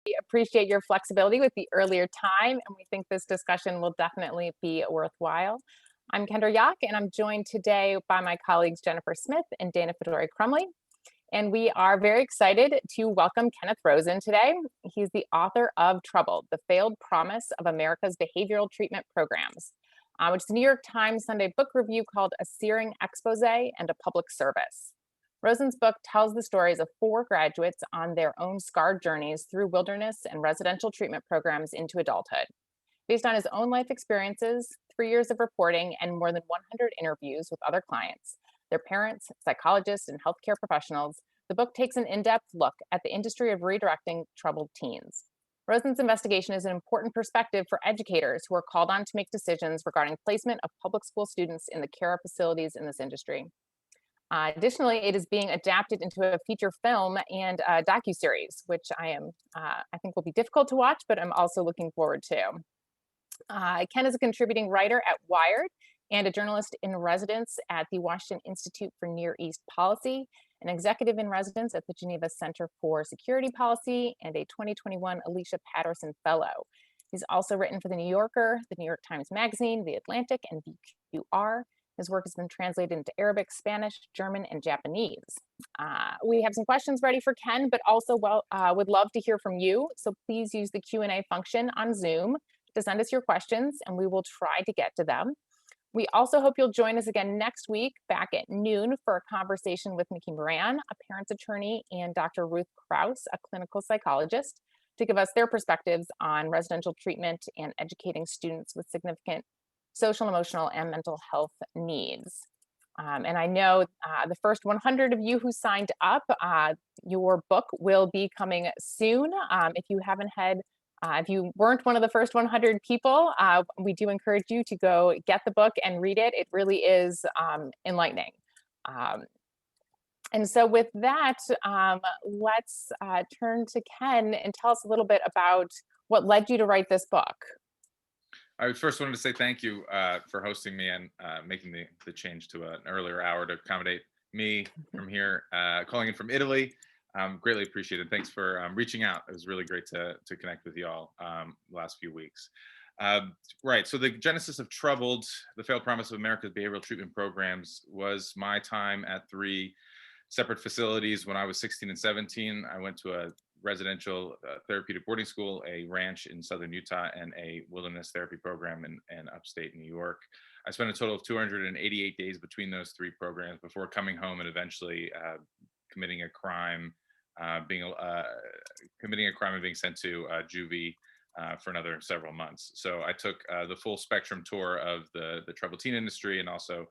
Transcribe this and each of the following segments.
We appreciate your flexibility with the earlier time, and we think this discussion will definitely be worthwhile. I'm Kendra Yock, and I'm joined today by my colleagues Jennifer Smith and Dana Fedori Crumley. And we are very excited to welcome Kenneth Rosen today. He's the author of Troubled, The Failed Promise of America's Behavioral Treatment Programs, which is a New York Times Sunday book review called A Searing Expose and a Public Service. Rosen's book tells the stories of four graduates on their own scarred journeys through wilderness and residential treatment programs into adulthood. Based on his own life experiences, 3 years of reporting, and more than 100 interviews with other clients, their parents, psychologists, and healthcare professionals, the book takes an in-depth look at the industry of redirecting troubled teens. Rosen's investigation is an important perspective for educators who are called on to make decisions regarding placement of public school students in the care of facilities in this industry. Additionally, it is being adapted into a feature film and a docuseries, which I think will be difficult to watch, but I'm also looking forward to. Ken is a contributing writer at Wired and a journalist in residence at the Washington Institute for Near East Policy, an executive in residence at the Geneva Center for Security Policy, and a 2021 Alicia Patterson Fellow. He's also written for The New Yorker, The New York Times Magazine, The Atlantic, and VQR. His work has been translated into Arabic, Spanish, German, and Japanese. We have some questions ready for Ken, but also would love to hear from you. So please use the Q&A function on Zoom to send us your questions, and we will try to get to them. We also hope you'll join us again next week back at noon for a conversation with Mickey Moran, a parents attorney, and Dr. Ruth Krause, a clinical psychologist, to give us their perspectives on residential treatment and educating students with significant social, emotional, and mental health needs. And I know the first 100 of you who signed up, your book will be coming soon. If you weren't one of the first 100 people, we do encourage you to go get the book and read it. It really is enlightening. And so with that, let's turn to Ken and tell us a little bit about what led you to write this book. I first wanted to say thank you for hosting me and making the change to an earlier hour to accommodate me from here, calling in from Italy. Greatly appreciated. Thanks for reaching out. It was really great to connect with you all the last few weeks. Right, so the genesis of Troubled, the failed promise of America's behavioral treatment programs was my time at three separate facilities when I was 16 and 17. I went to a residential therapeutic boarding school, a ranch in southern Utah, and a wilderness therapy program in upstate New York. I spent a total of 288 days between those three programs before coming home and eventually committing a crime, committing a crime and being sent to juvie for another several months. So I took the full spectrum tour of the troubled teen industry and also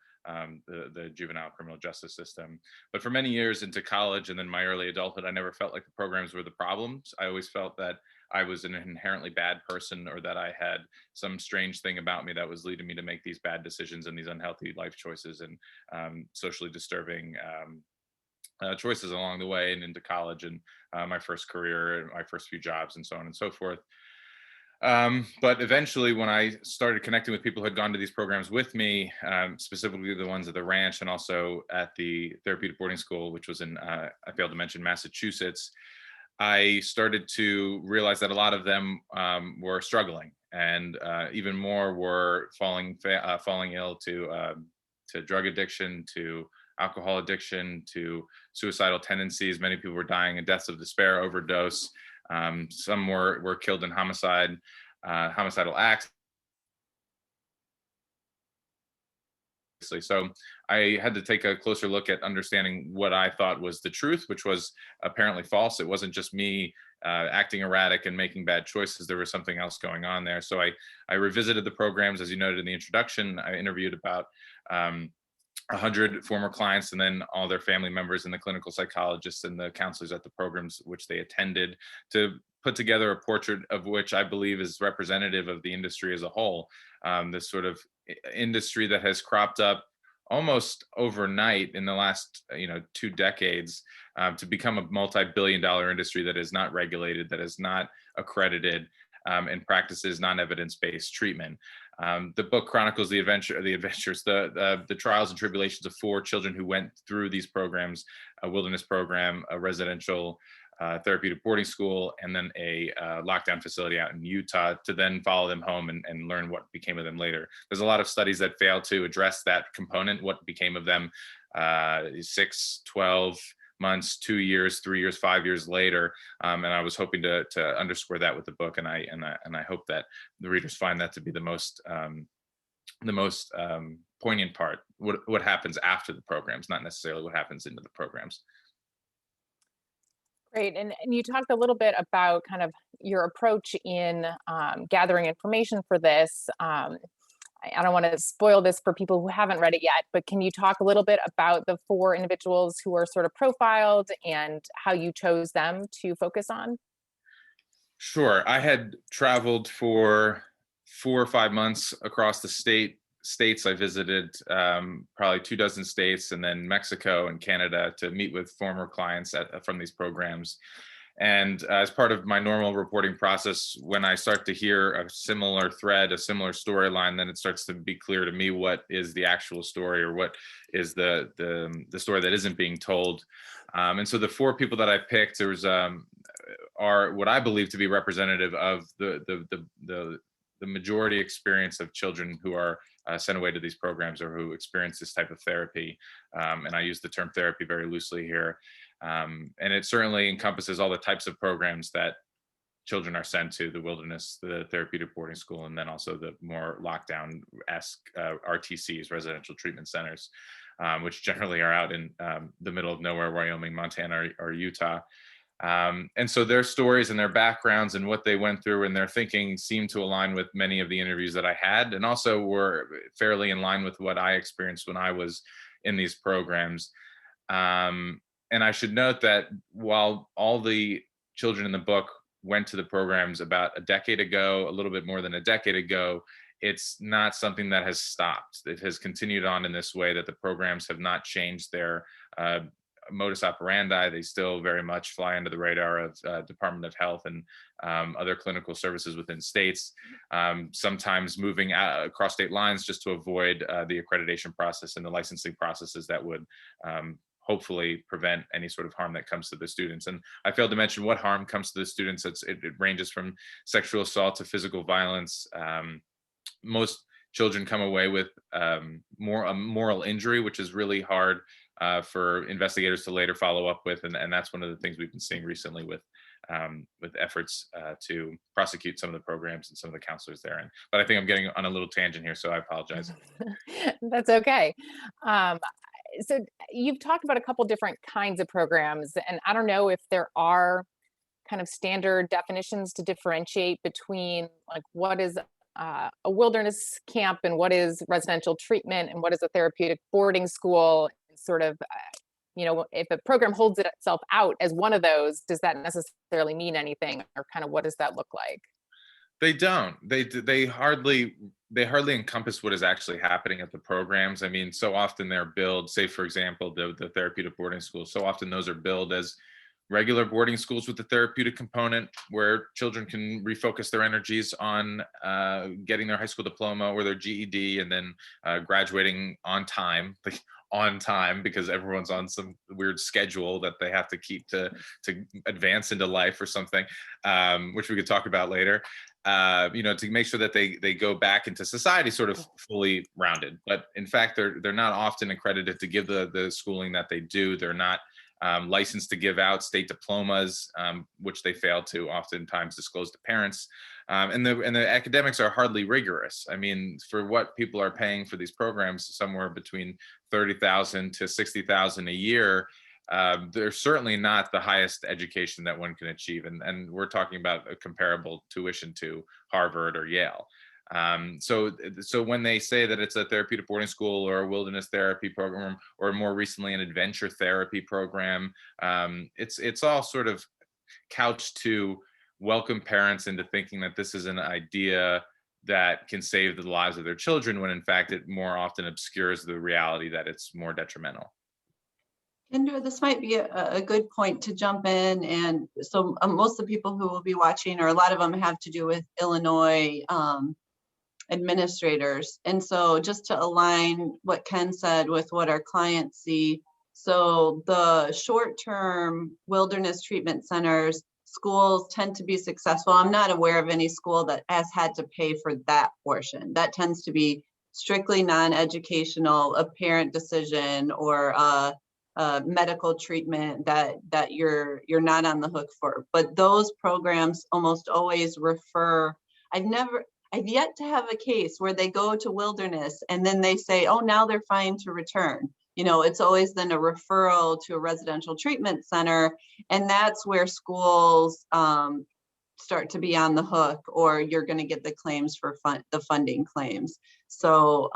the juvenile criminal justice system. But for many years into college and then my early adulthood, I never felt like the programs were the problems. I always felt that I was an inherently bad person, or that I had some strange thing about me that was leading me to make these bad decisions and these unhealthy life choices and socially disturbing choices along the way and into college and my first career and my first few jobs and so on and so forth. But eventually, when I started connecting with people who had gone to these programs with me, specifically the ones at the ranch and also at the therapeutic boarding school, which was in, I failed to mention, Massachusetts, I started to realize that a lot of them were struggling, and even more were falling ill to drug addiction, to alcohol addiction, to suicidal tendencies. Many people were dying in deaths of despair, overdose. Some were killed in homicidal acts. So I had to take a closer look at understanding what I thought was the truth, which was apparently false. It wasn't just me acting erratic and making bad choices. There was something else going on there. So I revisited the programs, as you noted in the introduction. I interviewed about 100 former clients and then all their family members and the clinical psychologists and the counselors at the programs which they attended, to put together a portrait of which I believe is representative of the industry as a whole. This sort of industry that has cropped up almost overnight in the last 2 decades to become a multi-billion-dollar industry that is not regulated, that is not accredited, and practices non-evidence-based treatment. The book chronicles the trials and tribulations of 4 children who went through these programs: a wilderness program, a residential therapeutic boarding school, and then a lockdown facility out in Utah, to then follow them home and learn what became of them later. There's a lot of studies that fail to address that component, what became of them 6, 12 months, 2 years, 3 years, 5 years later. And I was hoping to underscore that with the book, and I hope that the readers find that to be the most poignant part. What happens after the programs, not necessarily what happens into the programs. Great. And you talked a little bit about kind of your approach in gathering information for this. I don't want to spoil this for people who haven't read it yet, but can you talk a little bit about the 4 individuals who are sort of profiled and how you chose them to focus on? Sure. I had traveled for 4 or 5 months across the states. I visited probably 24 states, and then Mexico and Canada, to meet with former clients from these programs. And as part of my normal reporting process, when I start to hear a similar thread, a similar storyline, then it starts to be clear to me what is the actual story, or what is the story that isn't being told. And so the 4 people that I picked, there was are what I believe to be representative of the majority experience of children who are sent away to these programs, or who experience this type of therapy. And I use the term therapy very loosely here. And it certainly encompasses all the types of programs that children are sent to: the wilderness, the therapeutic boarding school, and then also the more lockdown-esque RTCs, residential treatment centers, which generally are out in the middle of nowhere, Wyoming, Montana, or Utah. And so their stories and their backgrounds and what they went through and their thinking seemed to align with many of the interviews that I had, and also were fairly in line with what I experienced when I was in these programs. And I should note that while all the children in the book went to the programs about a decade ago, a little bit more than a decade ago, it's not something that has stopped. It has continued on in this way, that the programs have not changed their modus operandi. They still very much fly under the radar of Department of Health and other clinical services within states, sometimes moving across state lines just to avoid the accreditation process and the licensing processes that would hopefully prevent any sort of harm that comes to the students. And I failed to mention what harm comes to the students. It ranges from sexual assault to physical violence. Most children come away with a moral injury, which is really hard for investigators to later follow up with. And that's one of the things we've been seeing recently with efforts to prosecute some of the programs and some of the counselors there. But I think I'm getting on a little tangent here, so I apologize. That's okay. So you've talked about a couple different kinds of programs, and I don't know if there are kind of standard definitions to differentiate between, like, what is a wilderness camp and what is residential treatment and what is a therapeutic boarding school. Sort of, if a program holds itself out as one of those, does that necessarily mean anything, or kind of what does that look like? They don't. They hardly encompass what is actually happening at the programs. I mean, so often they're billed, say for example, the therapeutic boarding schools. So often those are billed as regular boarding schools with the therapeutic component, where children can refocus their energies on getting their high school diploma or their GED, and then graduating on time. Because everyone's on some weird schedule that they have to keep to advance into life or something, which we could talk about later. To make sure that they go back into society sort of fully rounded. But in fact, they're not often accredited to give the schooling that they do. They're not licensed to give out state diplomas, which they fail to oftentimes disclose to parents. And the academics are hardly rigorous. I mean, for what people are paying for these programs, somewhere between $30,000 to $60,000 a year, they're certainly not the highest education that one can achieve. And we're talking about a comparable tuition to Harvard or Yale. So when they say that it's a therapeutic boarding school or a wilderness therapy program, or more recently an adventure therapy program, it's all sort of couched to welcome parents into thinking that this is an idea that can save the lives of their children, when in fact it more often obscures the reality that it's more detrimental. Kendra, this might be a good point to jump in. And so most of the people who will be watching, or a lot of them, have to do with Illinois administrators. And so just to align what Ken said with what our clients see, So the short-term wilderness treatment centers, schools tend to be successful. I'm not aware of any school that has had to pay for that portion. That tends to be strictly non-educational, a parent decision or medical treatment that you're not on the hook for. But those programs almost always refer. I've yet to have a case where they go to wilderness and then they say, oh, now they're fine to return. You know, it's always then a referral to a residential treatment center, and that's where schools start to be on the hook, or you're going to get the claims for the funding claims. So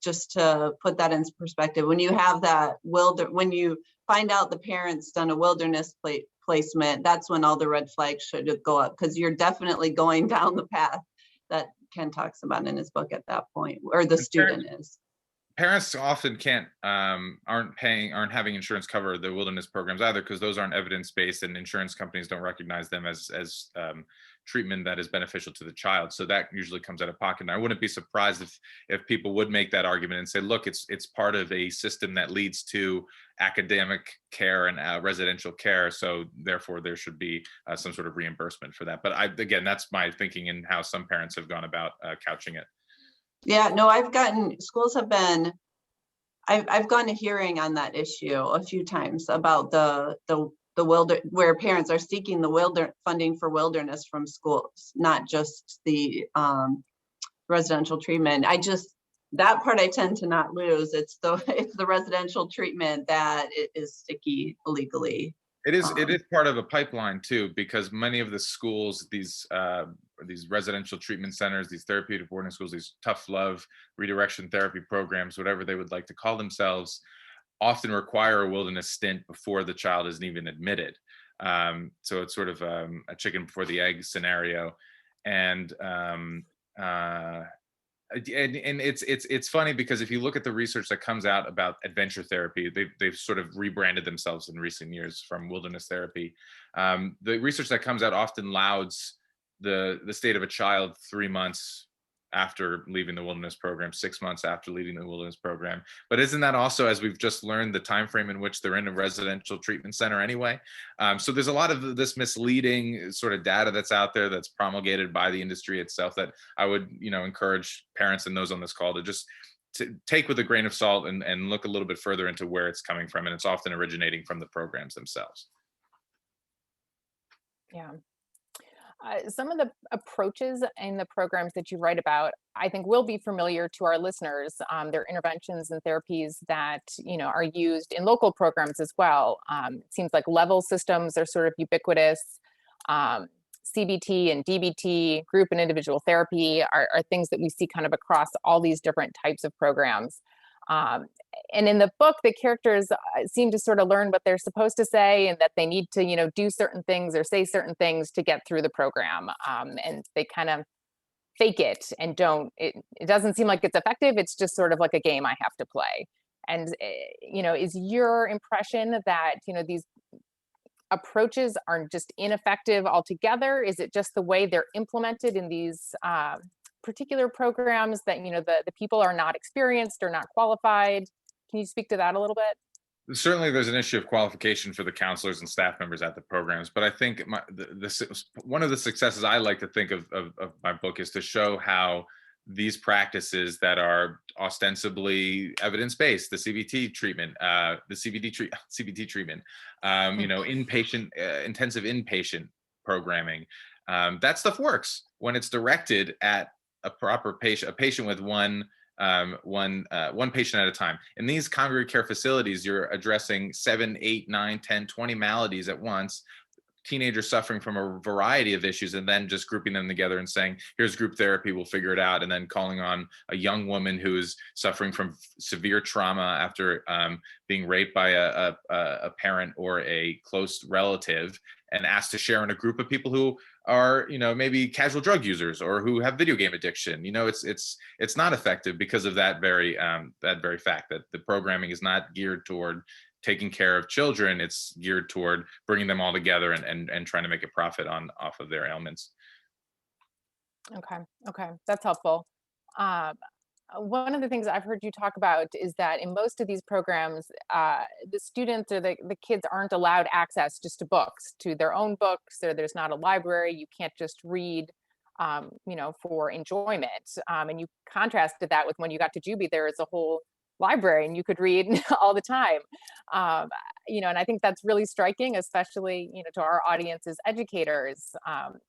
just to put that into perspective, when you have that when you find out the parents done a wilderness placement, that's when all the red flags should go up, because you're definitely going down the path that Ken talks about in his book at that point, or the student is. Parents often aren't having insurance cover the wilderness programs either, because those aren't evidence-based and insurance companies don't recognize them as treatment that is beneficial to the child. So that usually comes out of pocket. And I wouldn't be surprised if people would make that argument and say, look, it's part of a system that leads to academic care and residential care. So therefore there should be some sort of reimbursement for that. But again, that's my thinking and how some parents have gone about couching it. Yeah, no, I've gone to hearing on that issue a few times about the where parents are seeking the funding for wilderness from schools, not just the residential treatment. That part I tend to not lose. It's the residential treatment that is sticky legally. It is part of a pipeline too, because many of the schools, these residential treatment centers, these therapeutic boarding schools, these tough love redirection therapy programs, whatever they would like to call themselves, often require a wilderness stint before the child is even admitted. So it's sort of a chicken before the egg scenario, and it's funny because if you look at the research that comes out about adventure therapy, they've sort of rebranded themselves in recent years from wilderness therapy. The research that comes out often lauds the state of a child 3 months after leaving the wilderness program, 6 months after leaving the wilderness program. But isn't that also, as we've just learned, the time frame in which they're in a residential treatment center anyway? So there's a lot of this misleading sort of data that's out there that's promulgated by the industry itself that I would, encourage parents and those on this call to just to take with a grain of salt and look a little bit further into where it's coming from. And it's often originating from the programs themselves. Yeah. Some of the approaches in the programs that you write about, I think, will be familiar to our listeners. There are interventions and therapies that are used in local programs as well. It seems like level systems are sort of ubiquitous. CBT and DBT, group and individual therapy, are things that we see kind of across all these different types of programs. And in the book, the characters seem to sort of learn what they're supposed to say, and that they need to, do certain things or say certain things to get through the program. And they kind of fake it and it doesn't seem like it's effective. It's just sort of like a game I have to play. And, is your impression that, these approaches are just ineffective altogether? Is it just the way they're implemented in these particular programs that the people are not experienced or not qualified? Can you speak to that a little bit? Certainly there's an issue of qualification for the counselors and staff members at the programs, but I think one of the successes I like to think of my book is to show how these practices that are ostensibly evidence-based, the CBT treatment, the CBT treatment, inpatient, intensive inpatient programming, that stuff works when it's directed at a patient with one patient at a time. In these congregate care facilities, you're addressing 7, 8, 9, 10, 20 maladies at once, teenagers suffering from a variety of issues, and then just grouping them together and saying, here's group therapy, we'll figure it out. And then calling on a young woman who's suffering from severe trauma after being raped by a parent or a close relative, and asked to share in a group of people who are, maybe casual drug users or who have video game addiction. It's not effective because of that very fact that the programming is not geared toward taking care of children. It's geared toward bringing them all together and trying to make a profit off of their ailments. Okay, that's helpful. One of the things I've heard you talk about is that in most of these programs, the students or the kids aren't allowed access just to books, to their own books, or there's not a library. You can't just read, for enjoyment. And you contrasted that with when you got to Juby, there is a whole library and you could read all the time. Um, and I think that's really striking, especially, to our audience as educators.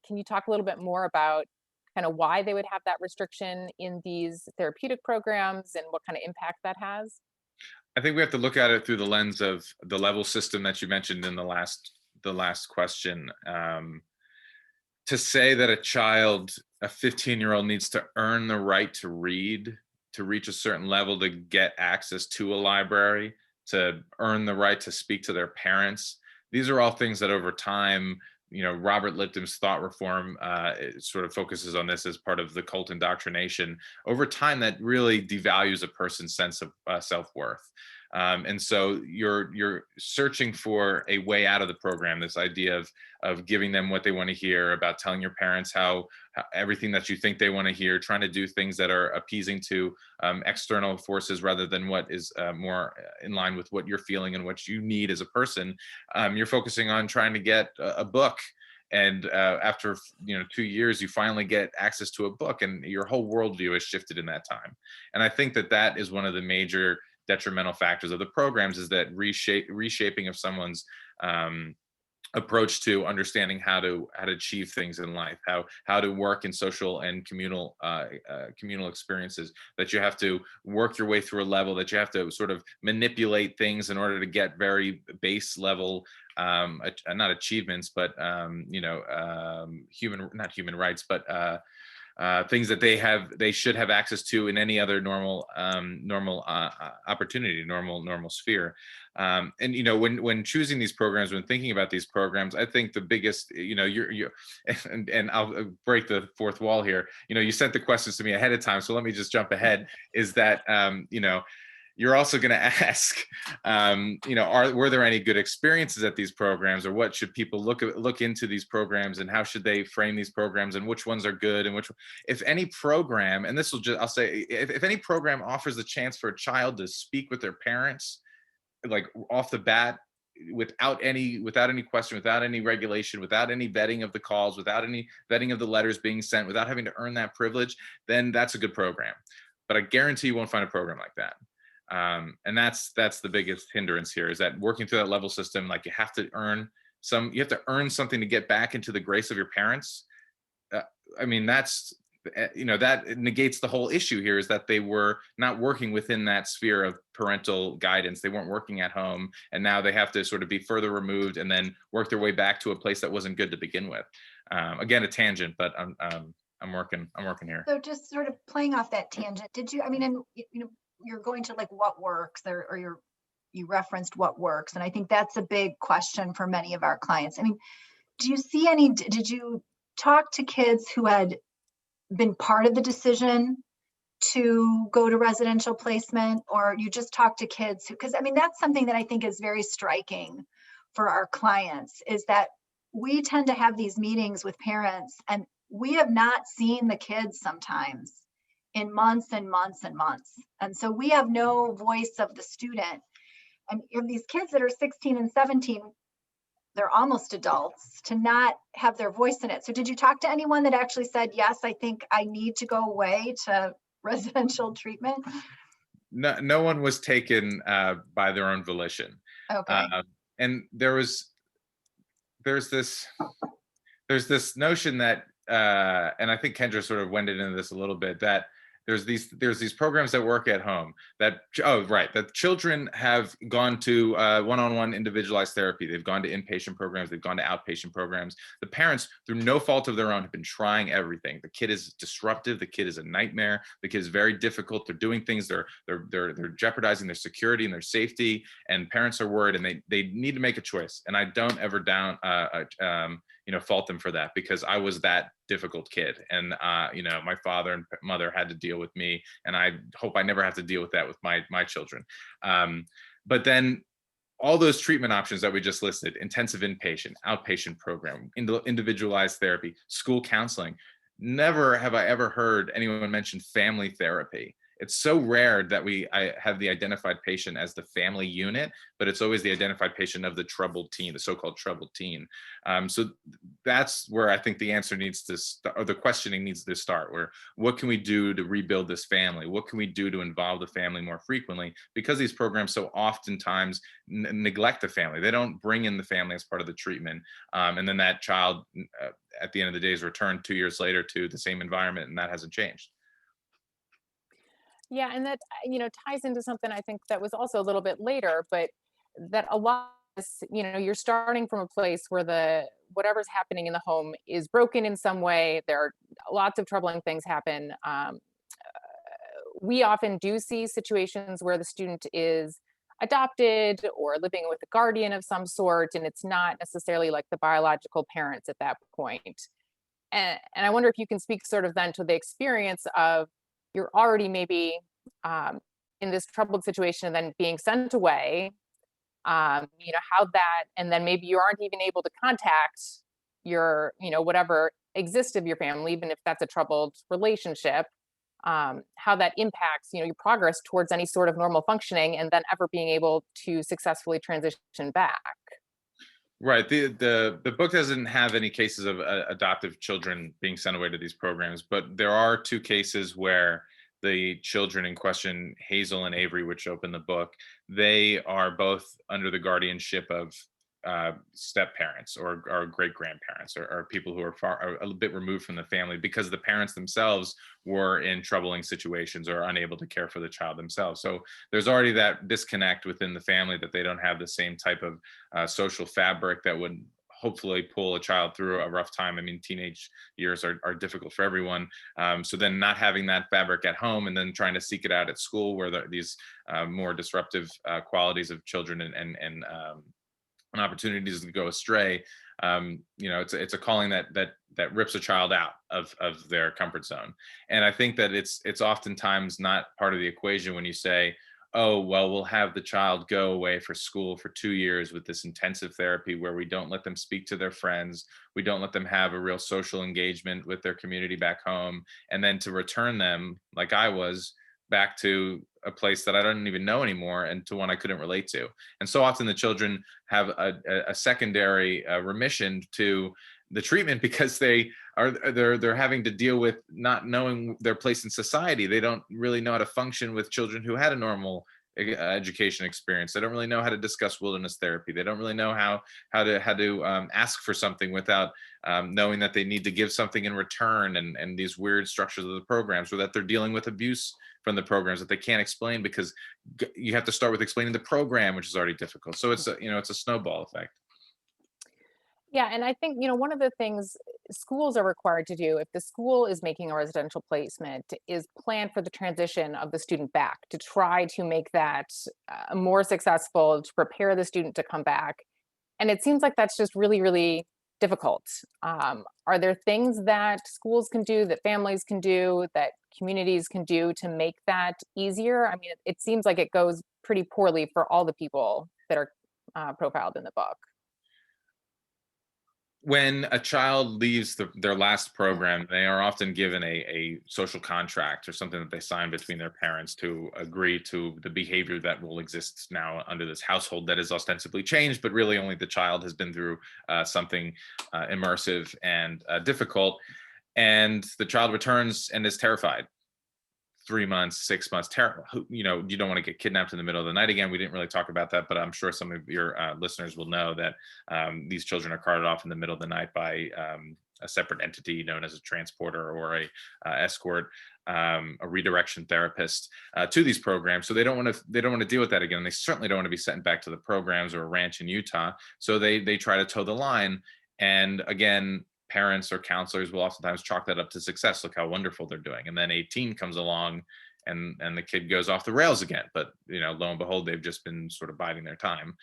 Can you talk a little bit more about kind of why they would have that restriction in these therapeutic programs and what kind of impact that has? I think we have to look at it through the lens of the level system that you mentioned in the last question. To say that a 15-year-old needs to earn the right to read, to reach a certain level to get access to a library, to earn the right to speak to their parents, these are all things that over time, Robert Lipton's thought reform it sort of focuses on this as part of the cult indoctrination. Over time, that really devalues a person's sense of self-worth. And so you're searching for a way out of the program, this idea of giving them what they want to hear, about telling your parents how everything that you think they want to hear, trying to do things that are appeasing to external forces rather than what is more in line with what you're feeling and what you need as a person. You're focusing on trying to get a book. And after 2 years, you finally get access to a book, and your whole worldview has shifted in that time. And I think that is one of the major detrimental factors of the programs, is that reshaping of someone's approach to understanding how to achieve things in life, how to work in social and communal experiences, that you have to work your way through a level, that you have to sort of manipulate things in order to get very base level not achievements, but not human rights, but things that they should have access to in any other normal opportunity, normal sphere. And when choosing these programs, when thinking about these programs, I think the biggest, you're and I'll break the fourth wall here. You sent the questions to me ahead of time, so let me just jump ahead. Is that you're also going to ask, were there any good experiences at these programs, or what should people look into these programs, and how should they frame these programs, and which ones are good, and if any program, and I'll say, if any program offers the chance for a child to speak with their parents, like off the bat, without any question, without any regulation, without any vetting of the calls, without any vetting of the letters being sent, without having to earn that privilege, then that's a good program. But I guarantee you won't find a program like that. And that's the biggest hindrance here, is that working through that level system, like you have to earn something to get back into the grace of your parents. That negates the whole issue here, is that they were not working within that sphere of parental guidance. They weren't working at home, and now they have to sort of be further removed and then work their way back to a place that wasn't good to begin with. Again, a tangent, but I'm working here. So just sort of playing off that tangent, you're going to like what works, or you referenced what works. And I think that's a big question for many of our clients. I mean, did you talk to kids who had been part of the decision to go to residential placement, or you just talk to kids because that's something that I think is very striking for our clients, is that we tend to have these meetings with parents and we have not seen the kids sometimes in months and months and months. And so we have no voice of the student. And you have these kids that are 16 and 17, they're almost adults, to not have their voice in it. So did you talk to anyone that actually said, yes, I think I need to go away to residential treatment? No one was taken by their own volition. Okay. And there's this notion that, and I think Kendra sort of went into this a little bit, that there's these programs that work at home that children have gone to one-on-one individualized therapy. They've gone to inpatient programs. They've gone to outpatient programs. The parents, through no fault of their own, have been trying everything. The kid is disruptive. The kid is a nightmare. The kid is very difficult. They're doing things. They're jeopardizing their security and their safety. And parents are worried, and they need to make a choice. And I don't ever fault them for that, because I was that difficult kid, and my father and mother had to deal with me, and I hope I never have to deal with that with my children. But then all those treatment options that we just listed, intensive inpatient, outpatient program, individualized therapy, school counseling, never have I ever heard anyone mention family therapy. it's so rare that I have the identified patient as the family unit, but it's always the identified patient of the troubled teen, the so-called troubled teen. So that's where I think the answer needs to start, or the questioning needs to start, where what can we do to rebuild this family? What can we do to involve the family more frequently? Because these programs so oftentimes neglect the family. They don't bring in the family as part of the treatment. And then that child at the end of the day is returned 2 years later to the same environment, and that hasn't changed. Yeah, and that ties into something I think that was also a little bit later, but that a lot of this, you're starting from a place where the whatever's happening in the home is broken in some way. There are lots of troubling things happen. We often do see situations where the student is adopted or living with a guardian of some sort, and it's not necessarily like the biological parents at that point. And I wonder if you can speak sort of then to the experience of you're already maybe in this troubled situation and then being sent away, how that, and then maybe you aren't even able to contact your, whatever exists of your family, even if that's a troubled relationship, how that impacts, your progress towards any sort of normal functioning and then ever being able to successfully transition back. Right. The book doesn't have any cases of adoptive children being sent away to these programs, but there are two cases where the children in question, Hazel and Avery, which open the book, they are both under the guardianship of step parents or great grandparents or people who are a bit removed from the family because the parents themselves were in troubling situations or unable to care for the child themselves. So there's already that disconnect within the family, that they don't have the same type of social fabric that would hopefully pull a child through a rough time. I mean, teenage years are difficult for everyone. So then not having that fabric at home and then trying to seek it out at school, where these more disruptive qualities of children and opportunities to go astray, it's a calling that rips a child out of their comfort zone. And I think that it's oftentimes not part of the equation when you say, oh, well, we'll have the child go away for school for 2 years with this intensive therapy where we don't let them speak to their friends, we don't let them have a real social engagement with their community back home, and then to return them, like I was, back to a place that I don't even know anymore and to one I couldn't relate to. And so often the children have a secondary remission to the treatment because they're having to deal with not knowing their place in society. They don't really know how to function with children who had a normal education experience. They don't really know how to discuss wilderness therapy. They don't really know how to ask for something without knowing that they need to give something in return, and these weird structures of the programs, or that they're dealing with abuse from the programs that they can't explain because you have to start with explaining the program, which is already difficult. So it's a snowball effect. Yeah, and I think, one of the things schools are required to do, if the school is making a residential placement, is plan for the transition of the student back to try to make that more successful, to prepare the student to come back. And it seems like that's just really, really difficult. Are there things that schools can do, that families can do, that communities can do to make that easier? I mean, it seems like it goes pretty poorly for all the people that are profiled in the book. When a child leaves their last program, they are often given a social contract or something that they sign between their parents to agree to the behavior that will exist now under this household that is ostensibly changed, but really only the child has been through something immersive and difficult. And the child returns and is terrified. 3 months, 6 months, terrible. You don't want to get kidnapped in the middle of the night again. We didn't really talk about that, but I'm sure some of your listeners will know that these children are carted off in the middle of the night by a separate entity known as a transporter or a escort, a redirection therapist to these programs. So they don't want to deal with that again. They certainly don't want to be sent back to the programs or a ranch in Utah. So they try to toe the line. And again, parents or counselors will oftentimes chalk that up to success. Look how wonderful they're doing. And then 18 comes along and the kid goes off the rails again. But lo and behold, they've just been sort of biding their time.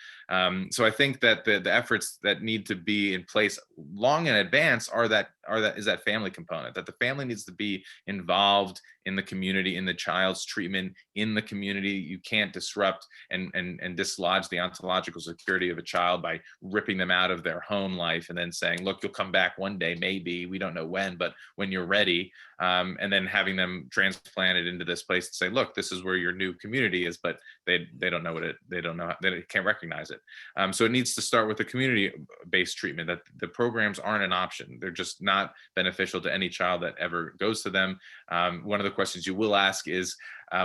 So I think that the efforts that need to be in place long in advance is that family component, that the family needs to be involved in the community, in the child's treatment in the community. You can't disrupt and dislodge the ontological security of a child by ripping them out of their home life and then saying, look, you'll come back one day, maybe, we don't know when, but when you're ready, and then having them transplanted into this place to say, look, this is where your new community is, but they don't know they can't recognize it. So it needs to start with a community-based treatment, that the programs aren't an option. They're just not beneficial to any child that ever goes to them. One of the questions you will ask is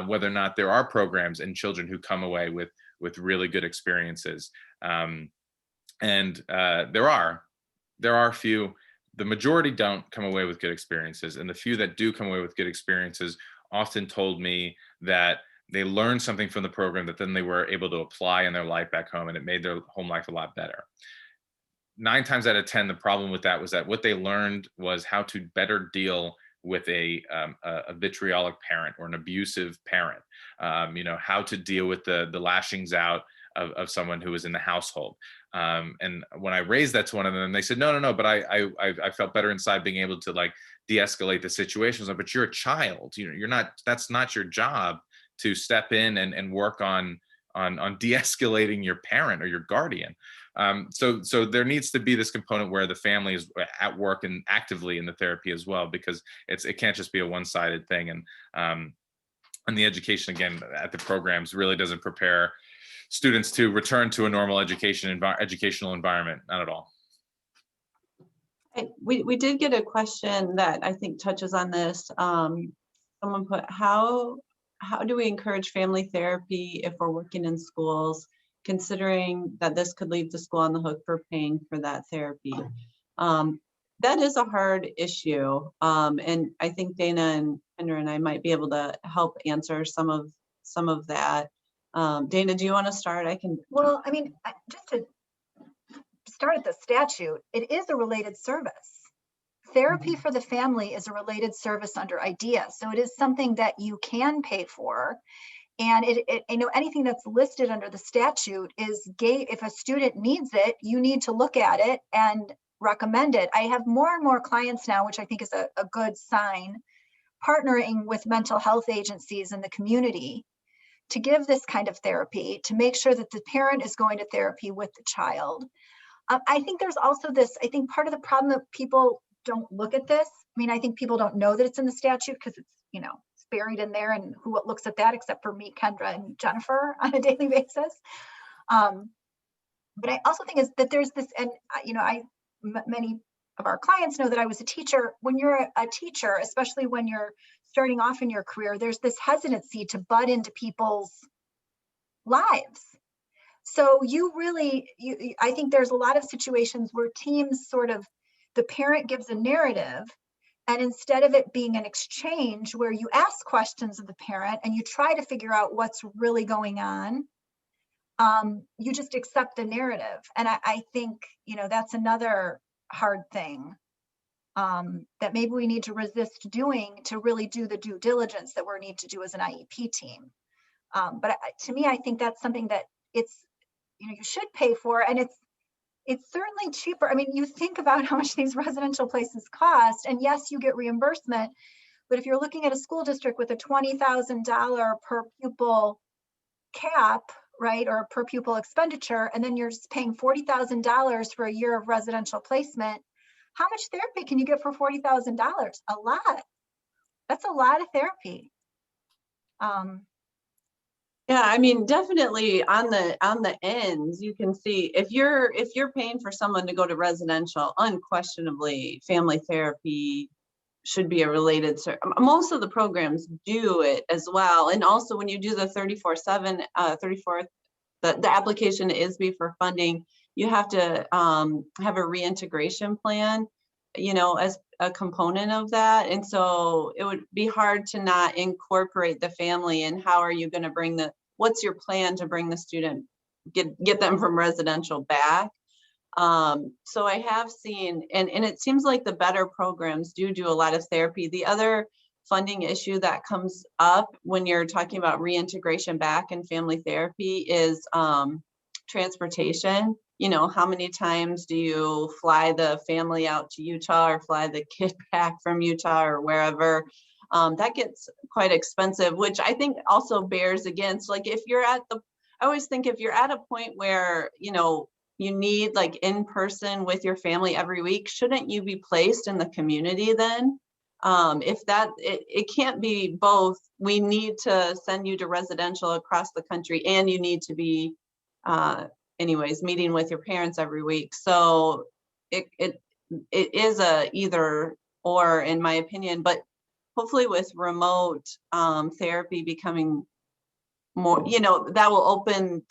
whether or not there are programs and children who come away with really good experiences. And there are few. The majority don't come away with good experiences, and the few that do come away with good experiences often told me that they learned something from the program that then they were able to apply in their life back home, and it made their home life a lot better. 9 times out of 10, the problem with that was that what they learned was how to better deal with a vitriolic parent or an abusive parent. How to deal with the lashings out of someone who was in the household. And when I raised that to one of them, they said, no, but I felt better inside being able to like de-escalate the situation. Like, but you're a child, you're not, that's not your job to step in and work on de-escalating your parent or your guardian. So there needs to be this component where the family is at work and actively in the therapy as well, because it can't just be a one-sided thing. And the education, again, at the programs really doesn't prepare students to return to a normal educational environment, not at all. We did get a question that I think touches on this. Someone put, how do we encourage family therapy if we're working in schools, considering that this could leave the school on the hook for paying for that therapy? That is a hard issue. And I think Dana and Kendra and I might be able to help answer some of that. Dana, do you want to start? I can. Well, I mean, just to start at the statute, it is a related service. Therapy for the family is a related service under IDEA. So it is something that you can pay for. And anything that's listed under the statute is if a student needs it, you need to look at it and recommend it. I have more and more clients now, which I think is a good sign, partnering with mental health agencies in the community to give this kind of therapy, to make sure that the parent is going to therapy with the child. I think there's also this, I think part of the problem that people don't look at this. I mean, I think people don't know that it's in the statute because it's, it's buried in there, and who looks at that except for me, Kendra, and Jennifer on a daily basis. But I also think is that there's this, and many of our clients know that I was a teacher. When you're a teacher, especially when you're starting off in your career, there's this hesitancy to butt into people's lives. So I think there's a lot of situations where teams the parent gives a narrative, and instead of it being an exchange where you ask questions of the parent and you try to figure out what's really going on, you just accept the narrative. And I think, that's another hard thing that maybe we need to resist doing to really do the due diligence that we need to do as an IEP team. But to me, I think that's something that you should pay for, and it's certainly cheaper. I mean, you think about how much these residential places cost, and yes, you get reimbursement, but if you're looking at a school district with a $20,000 per pupil cap, right, or per pupil expenditure, and then you're just paying $40,000 for a year of residential placement, how much therapy can you get for $40,000? A lot. That's a lot of therapy. Yeah, I mean, definitely on the ends, you can see if you're paying for someone to go to residential, unquestionably family therapy should be a related service. Most of the programs do it as well. And also when you do the 34/7, the application to ISB for funding, you have to have a reintegration plan, as a component of that. And so it would be hard to not incorporate the family. And how are you going to what's your plan to bring the student, get them from residential back? So I have seen, and it seems like the better programs do a lot of therapy. The other funding issue that comes up when you're talking about reintegration back and family therapy is transportation. How many times do you fly the family out to Utah or fly the kid back from Utah or wherever? That gets quite expensive, which I think also bears against, like, I always think if you're at a point where, you need like in person with your family every week, shouldn't you be placed in the community then? If that, it can't be both. We need to send you to residential across the country, and you need to be, anyways, meeting with your parents every week. So it is a either or, in my opinion. But hopefully with remote therapy becoming more, that will open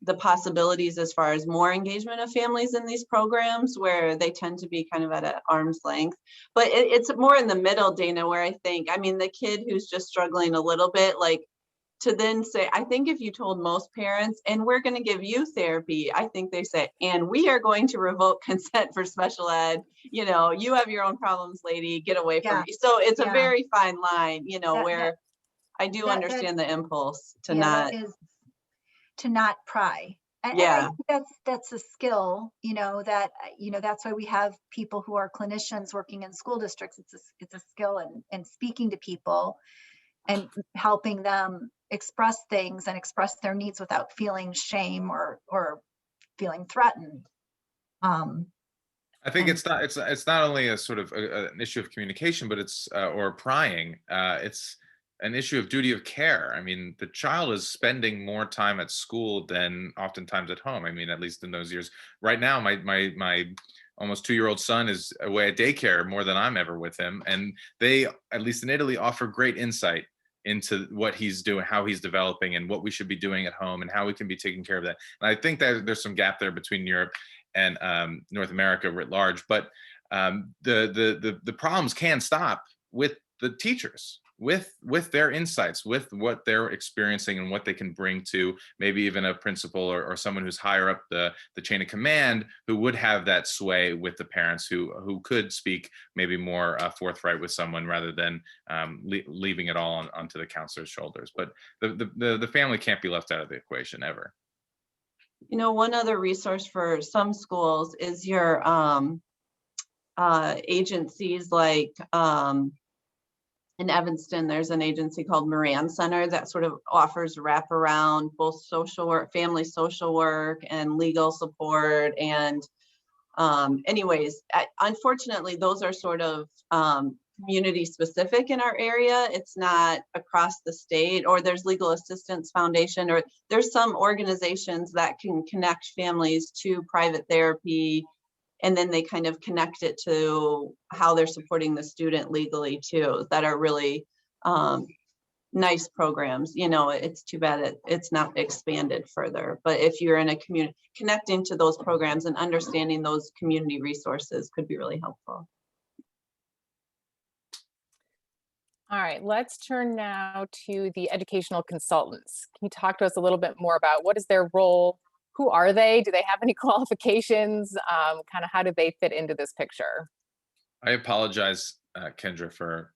the possibilities as far as more engagement of families in these programs, where they tend to be kind of at an arm's length. But it's more in the middle, Dana, where I think, I mean, the kid who's just struggling a little bit, like, to then say, I think if you told most parents, and we're going to give you therapy, I think they say, and we are going to revoke consent for special ed. You have your own problems, lady, get away from me. So it's a very fine line, where I do understand the impulse to not. That is to not pry. And Yeah. I think that's a skill, that, that's why we have people who are clinicians working in school districts. It's a skill in speaking to people and helping them express things and express their needs without feeling shame or feeling threatened. I think it's not only a sort of an issue of communication, but it's or prying. It's an issue of duty of care. I mean, the child is spending more time at school than oftentimes at home. I mean, at least in those years. Right now, my almost 2-year-old son is away at daycare more than I'm ever with him, and they, at least in Italy, offer great insight into what he's doing, how he's developing, and what we should be doing at home, and how we can be taking care of that. And I think that there's some gap there between Europe and North America writ large. But the problems can stop with the teachers, with their insights, with what they're experiencing and what they can bring to maybe even a principal or someone who's higher up the chain of command, who would have that sway with the parents, who could speak maybe more forthright with someone, rather than leaving it all onto the counselor's shoulders. But the family can't be left out of the equation ever. One other resource for some schools is your agencies, like in Evanston, there's an agency called Moran Center that sort of offers wraparound both social work, family social work, and legal support. And anyways, unfortunately, those are sort of community specific in our area. It's not across the state. Or there's Legal Assistance Foundation, or there's some organizations that can connect families to private therapy, and then they kind of connect it to how they're supporting the student legally too, that are really nice programs. It's too bad it's not expanded further. But if you're in a community, connecting to those programs and understanding those community resources could be really helpful. All right, let's turn now to the educational consultants. Can you talk to us a little bit more about what is their role? Who are they? Do they have any qualifications? Kind of how do they fit into this picture? I apologize, Kendra, for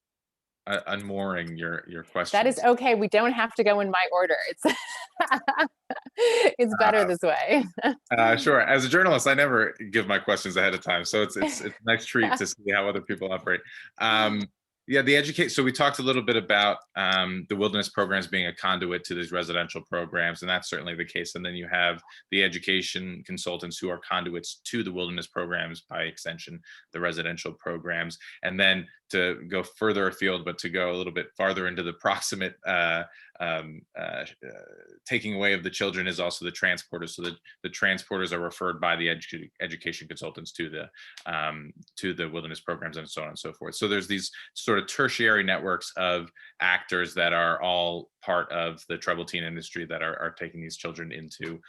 unmooring your question. That is okay. We don't have to go in my order. It's better this way. Sure. As a journalist, I never give my questions ahead of time, so it's a nice treat to see how other people operate. Yeah, so we talked a little bit about the wilderness programs being a conduit to these residential programs, and that's certainly the case. And then you have the education consultants who are conduits to the wilderness programs, by extension, the residential programs. And then to go further afield, but to go a little bit farther into the proximate taking away of the children, is also the transporters. So the transporters are referred by the education consultants to the wilderness programs, and so on and so forth. So there's these sort of tertiary networks of actors that are all part of the troubled teen industry that are taking these children into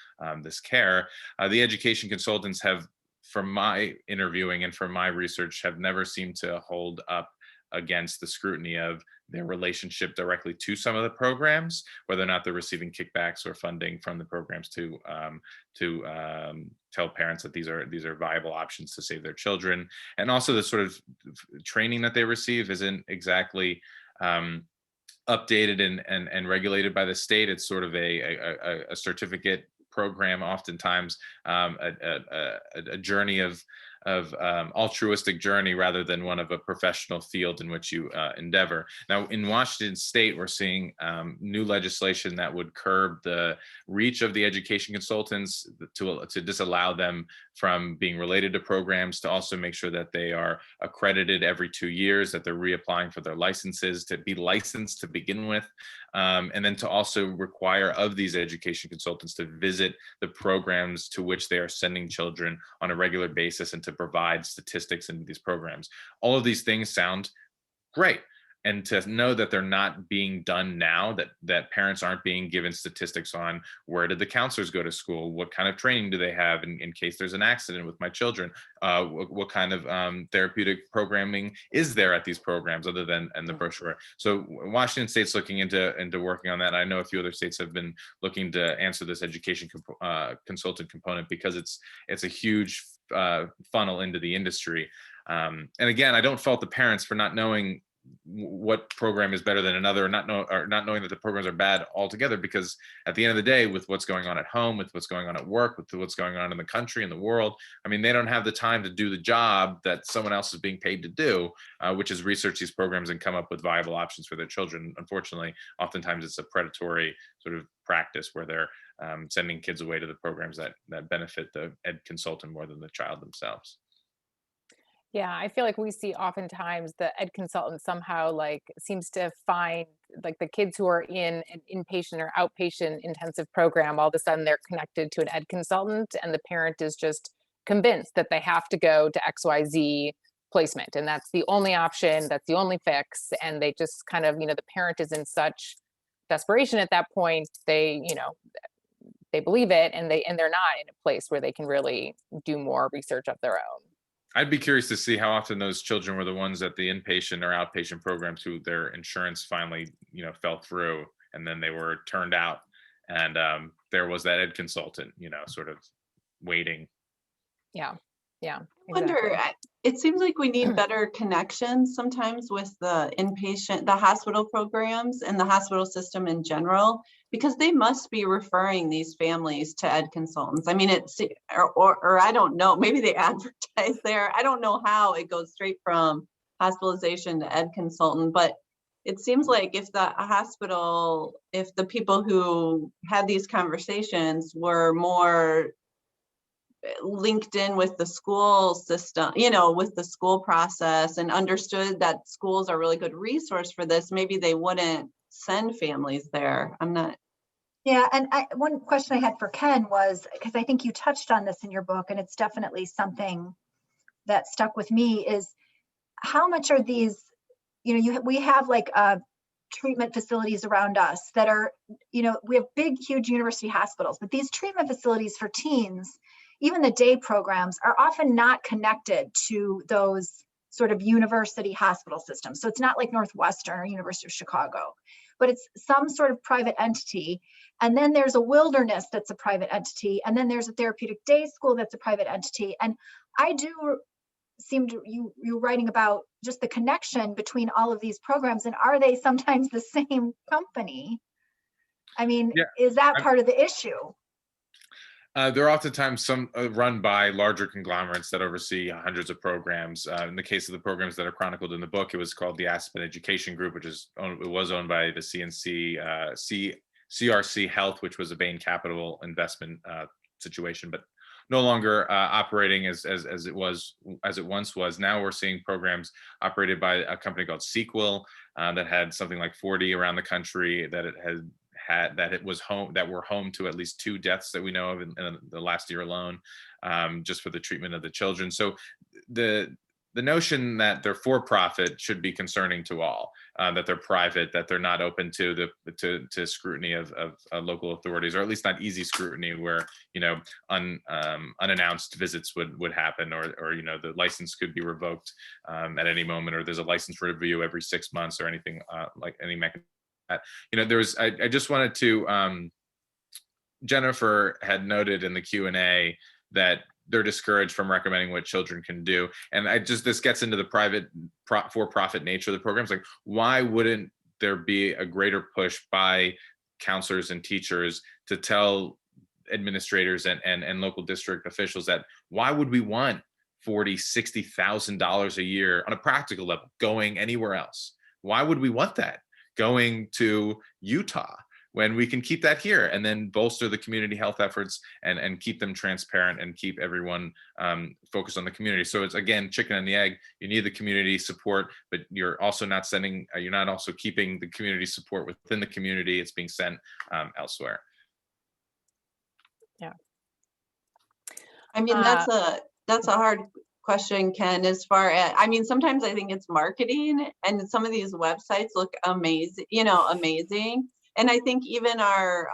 this care. The education consultants have, from my interviewing and from my research, have never seemed to hold up against the scrutiny of their relationship directly to some of the programs, whether or not they're receiving kickbacks or funding from the programs to tell parents that these are viable options to save their children. And also the sort of training that they receive isn't exactly updated and regulated by the state. It's sort of a certificate program, oftentimes a journey of altruistic journey rather than one of a professional field in which you endeavor. Now, in Washington State, we're seeing new legislation that would curb the reach of the education consultants to disallow them from being related to programs, to also make sure that they are accredited every 2 years, that they're reapplying for their licenses, to be licensed to begin with, and then to also require of these education consultants to visit the programs to which they are sending children on a regular basis and to provide statistics into these programs. All of these things sound great. And to know that they're not being done now, that parents aren't being given statistics on where did the counselors go to school, what kind of training do they have in case there's an accident with my children, what kind of therapeutic programming is there at these programs other than in the brochure. So Washington State's looking into working on that. I know a few other states have been looking to answer this education consultant component, because it's a huge funnel into the industry. And again, I don't fault the parents for not knowing what program is better than another, or not knowing that the programs are bad altogether, because at the end of the day, with what's going on at home, with what's going on at work, with what's going on in the country and the world, I mean, they don't have the time to do the job that someone else is being paid to do, which is research these programs and come up with viable options for their children. Unfortunately, oftentimes it's a predatory sort of practice where they're sending kids away to the programs that benefit the ed consultant more than the child themselves. Yeah, I feel like we see oftentimes the ed consultant somehow like seems to find like the kids who are in an inpatient or outpatient intensive program, all of a sudden they're connected to an ed consultant, and the parent is just convinced that they have to go to XYZ placement. And that's the only option, that's the only fix. And they just kind of, the parent is in such desperation at that point, they believe it, and they're not in a place where they can really do more research of their own. I'd be curious to see how often those children were the ones at the inpatient or outpatient programs who their insurance finally, fell through, and then they were turned out, and there was that ed consultant, sort of waiting. Yeah, yeah. I wonder, it seems like we need better connections sometimes with the hospital programs and the hospital system in general, because they must be referring these families to ed consultants. I mean, or I don't know, maybe they advertise there. I don't know how it goes straight from hospitalization to ed consultant, but it seems like if the people who had these conversations were more linked in with the school system, with the school process, and understood that schools are a really good resource for this, maybe they wouldn't send families there. I'm not. Yeah, and one question I had for Ken was, because I think you touched on this in your book, and it's definitely something that stuck with me, is how much are these, we have like treatment facilities around us that are, we have big, huge university hospitals, but these treatment facilities for teens, even the day programs, are often not connected to those sort of university hospital systems. So it's not like Northwestern or University of Chicago, but it's some sort of private entity. And then there's a wilderness that's a private entity. And then there's a therapeutic day school that's a private entity. And I do seem to, you writing about just the connection between all of these programs, and are they sometimes the same company? I mean, is that part of the issue? There are oftentimes some run by larger conglomerates that oversee hundreds of programs. In the case of the programs that are chronicled in the book, it was called the Aspen Education Group, which was owned by the CRC Health, which was a Bain Capital investment situation, but no longer operating as it once was. Now we're seeing programs operated by a company called Sequel that had something like 40 around the country, that were home to at least 2 deaths that we know of in the last year alone, just for the treatment of the children. So the notion that they're for profit should be concerning to all. That they're private, that they're not open to to scrutiny of local authorities, or at least not easy scrutiny where unannounced visits would happen, or the license could be revoked at any moment, or there's a license review every 6 months, or anything like any mechanism. I just wanted to, Jennifer had noted in the Q&A that they're discouraged from recommending what children can do. And this gets into the private for-profit nature of the programs. Like, why wouldn't there be a greater push by counselors and teachers to tell administrators and local district officials that why would we want $60,000 a year on a practical level going anywhere else. Why would we want that going to Utah when we can keep that here and then bolster the community health efforts and keep them transparent and keep everyone focused on the community? So it's, again, chicken and the egg. You need the community support, but you're also not sending, you're not also keeping the community support within the community. It's being sent elsewhere. Yeah. I mean, that's a hard question, Ken, as far as, I mean, sometimes I think it's marketing, and some of these websites look amazing, amazing. And I think even our,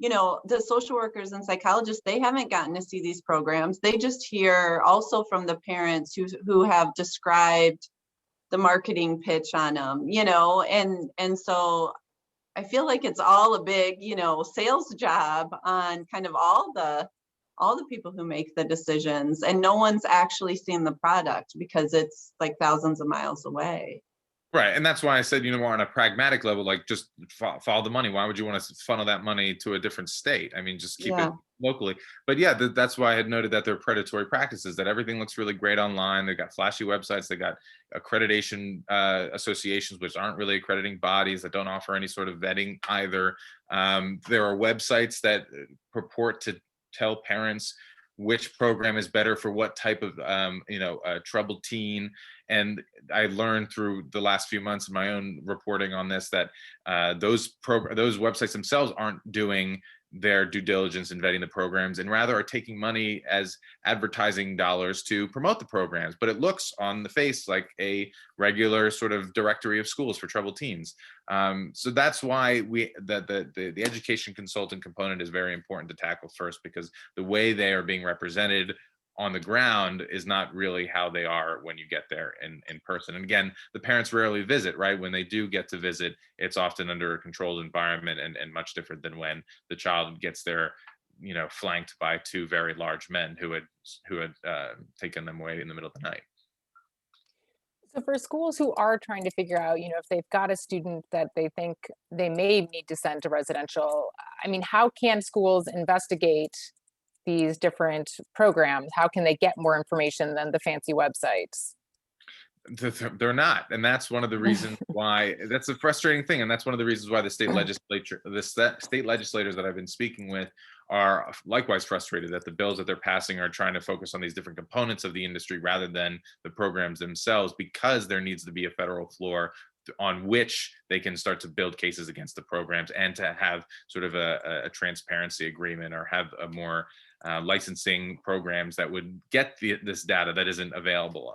the social workers and psychologists, they haven't gotten to see these programs. They just hear also from the parents who have described the marketing pitch on them, and so I feel like it's all a big, sales job on kind of all the people who make the decisions, and no one's actually seen the product because it's like thousands of miles away. Right. And that's why I said, more on a pragmatic level, like just follow the money. Why would you want to funnel that money to a different state? I mean, just keep it locally. But yeah, that's why I had noted that they're predatory practices, that everything looks really great online. They've got flashy websites. They got accreditation associations, which aren't really accrediting bodies, that don't offer any sort of vetting either. There are websites that purport to tell parents which program is better for what type of troubled teen. And I learned through the last few months of my own reporting on this that those websites themselves aren't doing their due diligence in vetting the programs, and rather are taking money as advertising dollars to promote the programs. But it looks on the face like a regular sort of directory of schools for troubled teens. So that's why the education consultant component is very important to tackle first, because the way they are being represented on the ground is not really how they are when you get there in person. And again, the parents rarely visit, right? When they do get to visit, it's often under a controlled environment and much different than when the child gets there, flanked by two very large men who had taken them away in the middle of the night. So for schools who are trying to figure out, if they've got a student that they think they may need to send to residential, I mean, how can schools investigate these different programs? How can they get more information than the fancy websites? They're not, and that's one of the reasons why. That's a frustrating thing, and that's one of the reasons why the state legislators that I've been speaking with are likewise frustrated that the bills that they're passing are trying to focus on these different components of the industry rather than the programs themselves, because there needs to be a federal floor on which they can start to build cases against the programs, and to have sort of a transparency agreement, or have a more licensing programs that would get this data that isn't available.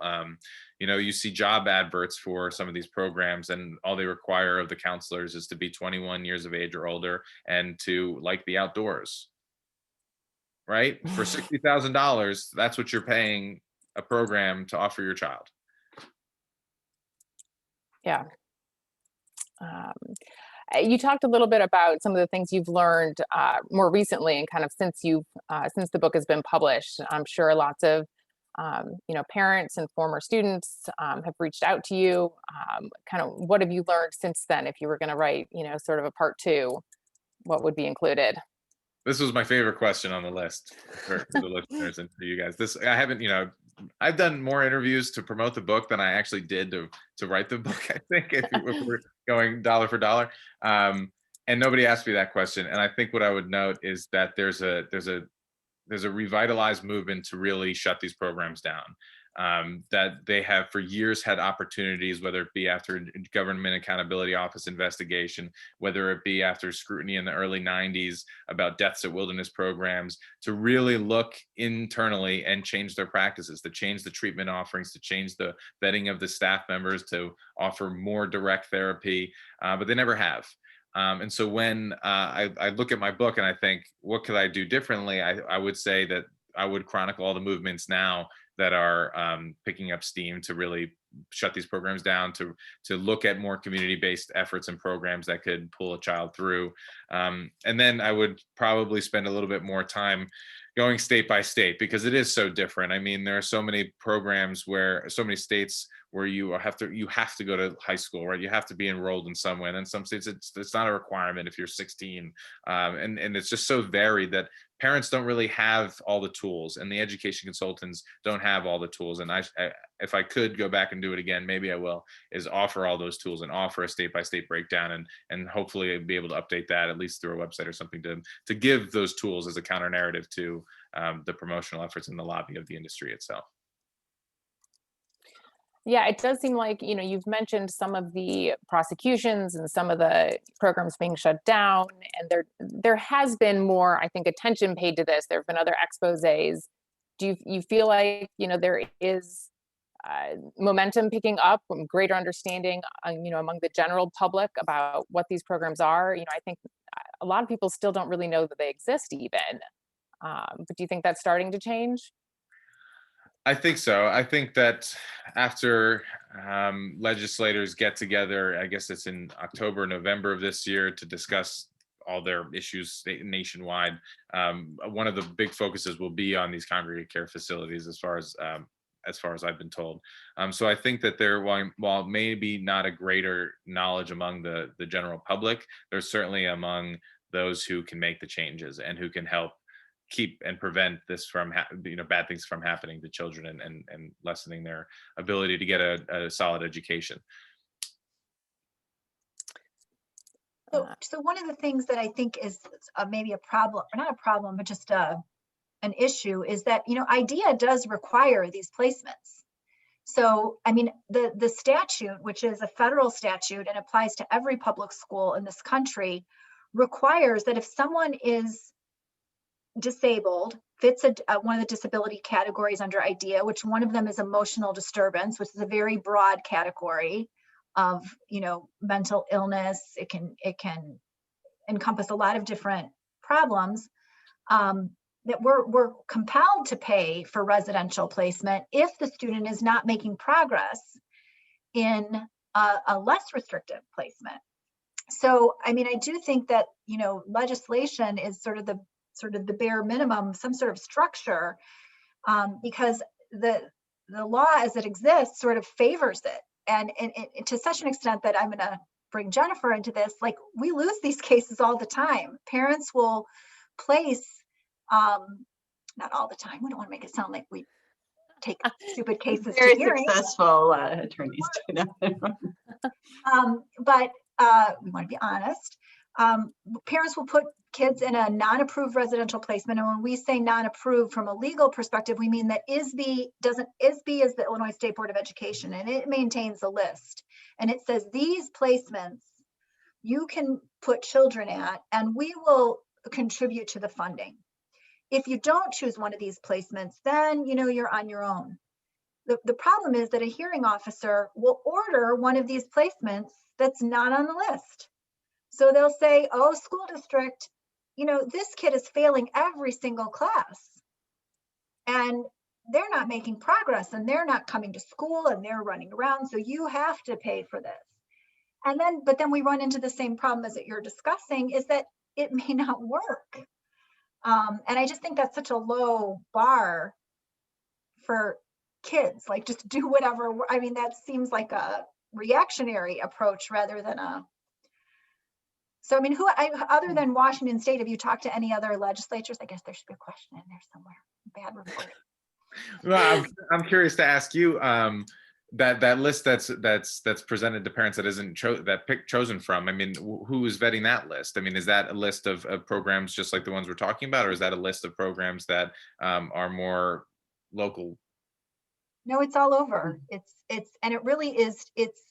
You see job adverts for some of these programs, and all they require of the counselors is to be 21 years of age or older and to like the outdoors, right? For $60,000, that's what you're paying a program to offer your child. Yeah. You talked a little bit about some of the things you've learned more recently, and kind of since the book has been published. I'm sure lots of parents and former students have reached out to you. Kind of, what have you learned since then? If you were going to write, sort of a part two, what would be included? This was my favorite question on the list for the listeners and for you guys. I haven't, I've done more interviews to promote the book than I actually did to write the book, I think, if we're going dollar for dollar. And nobody asked me that question. And I think what I would note is that there's a revitalized movement to really shut these programs down. That they have for years had opportunities, whether it be after Government Accountability Office investigation, whether it be after scrutiny in the early 90s about deaths at wilderness programs, to really look internally and change their practices, to change the treatment offerings, to change the vetting of the staff members, to offer more direct therapy, but they never have. And so when I look at my book and I think, what could I do differently? I would say that I would chronicle all the movements now that are picking up steam to really shut these programs down, to look at more community-based efforts and programs that could pull a child through. And then I would probably spend a little bit more time going state by state, because it is so different. I mean, there are so many programs where, so many states where you have to go to high school, right? You have to be enrolled in some way. And in some states, it's not a requirement if you're 16. And it's just so varied that parents don't really have all the tools, and the education consultants don't have all the tools. And if I could go back and do it again, maybe I will, is offer all those tools and offer a state-by-state breakdown, and hopefully be able to update that at least through a website or something, to give those tools as a counter narrative to the promotional efforts in the lobby of the industry itself. Yeah, it does seem like, you've mentioned some of the prosecutions and some of the programs being shut down, and there has been more, I think, attention paid to this. There have been other exposés. Do you feel like, there is momentum picking up, greater understanding, among the general public about what these programs are? I think a lot of people still don't really know that they exist even. But do you think that's starting to change? I think so. I think that after legislators get together, I guess it's in October, November of this year, to discuss all their issues nationwide, one of the big focuses will be on these congregate care facilities, as far as I've been told. So I think that there, while maybe not a greater knowledge among the general public, there's certainly among those who can make the changes and who can help keep and prevent this from bad things from happening to children, and lessening their ability to get a solid education. So one of the things that I think is maybe a problem, or not a problem, but just an issue, is that IDEA does require these placements. So I mean, the statute, which is a federal statute and applies to every public school in this country, requires that if someone is disabled, fits one of the disability categories under IDEA, which one of them is emotional disturbance, which is a very broad category of mental illness. It can encompass a lot of different problems, that we're compelled to pay for residential placement if the student is not making progress in a less restrictive placement. So I mean, I do think that legislation is sort of the bare minimum, some sort of structure, because the law as it exists sort of favors it. And to such an extent that I'm going to bring Jennifer into this, like, we lose these cases all the time. Parents will place, not all the time, we don't want to make it sound like we take stupid cases Very to hearing. Successful attorneys do that. But we want to be honest. Parents will put kids in a non-approved residential placement. And when we say non-approved from a legal perspective, we mean that ISB is the Illinois State Board of Education, and it maintains a list. And it says these placements you can put children at, and we will contribute to the funding. If you don't choose one of these placements, then you're on your own. The problem is that a hearing officer will order one of these placements that's not on the list. So they'll say, oh, school district, this kid is failing every single class, and they're not making progress, and they're not coming to school, and they're running around. So you have to pay for this. But then we run into the same problem as that you're discussing, is that it may not work. And I just think that's such a low bar for kids, like, just do whatever. I mean, that seems like a reactionary approach rather than so I mean, other than Washington State, have you talked to any other legislatures? I guess there should be a question in there somewhere. Bad report. Well, I'm curious to ask you, that list that's presented to parents that isn't chosen from. I mean, who is vetting that list? I mean, is that a list of programs just like the ones we're talking about, or is that a list of programs that are more local? No, it's all over. And it really is. It's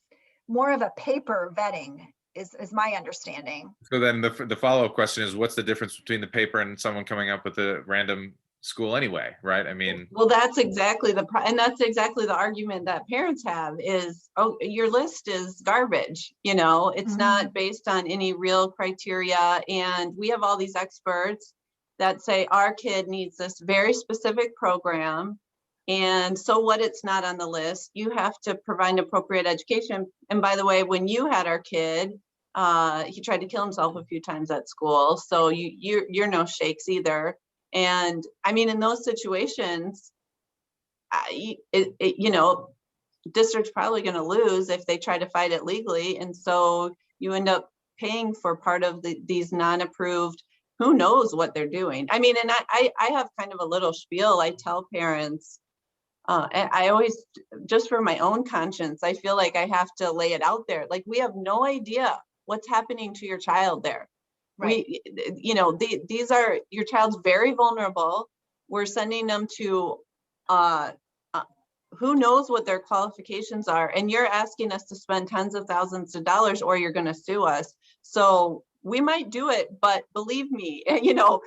more of a paper vetting. Is my understanding. So then the follow-up question is, what's the difference between the paper and someone coming up with a random school anyway, right? I mean, well, that's exactly the argument that parents have is, oh, your list is garbage. It's not based on any real criteria. And we have all these experts that say our kid needs this very specific program. And so what, it's not on the list. You have to provide appropriate education. And by the way, when you had our kid, he tried to kill himself a few times at school. So you're no shakes either. And I mean, in those situations, you know, district's probably going to lose if they try to fight it legally. And so you end up paying for part of these non-approved, who knows what they're doing. I mean, and I have kind of a little spiel I tell parents, and I always, just for my own conscience, I feel like I have to lay it out there. Like, we have no idea what's happening to your child there. Right. You know, these are, your child's very vulnerable. We're sending them to, who knows what their qualifications are, and you're asking us to spend tens of thousands of dollars, or you're going to sue us. So we might do it, but believe me, you know,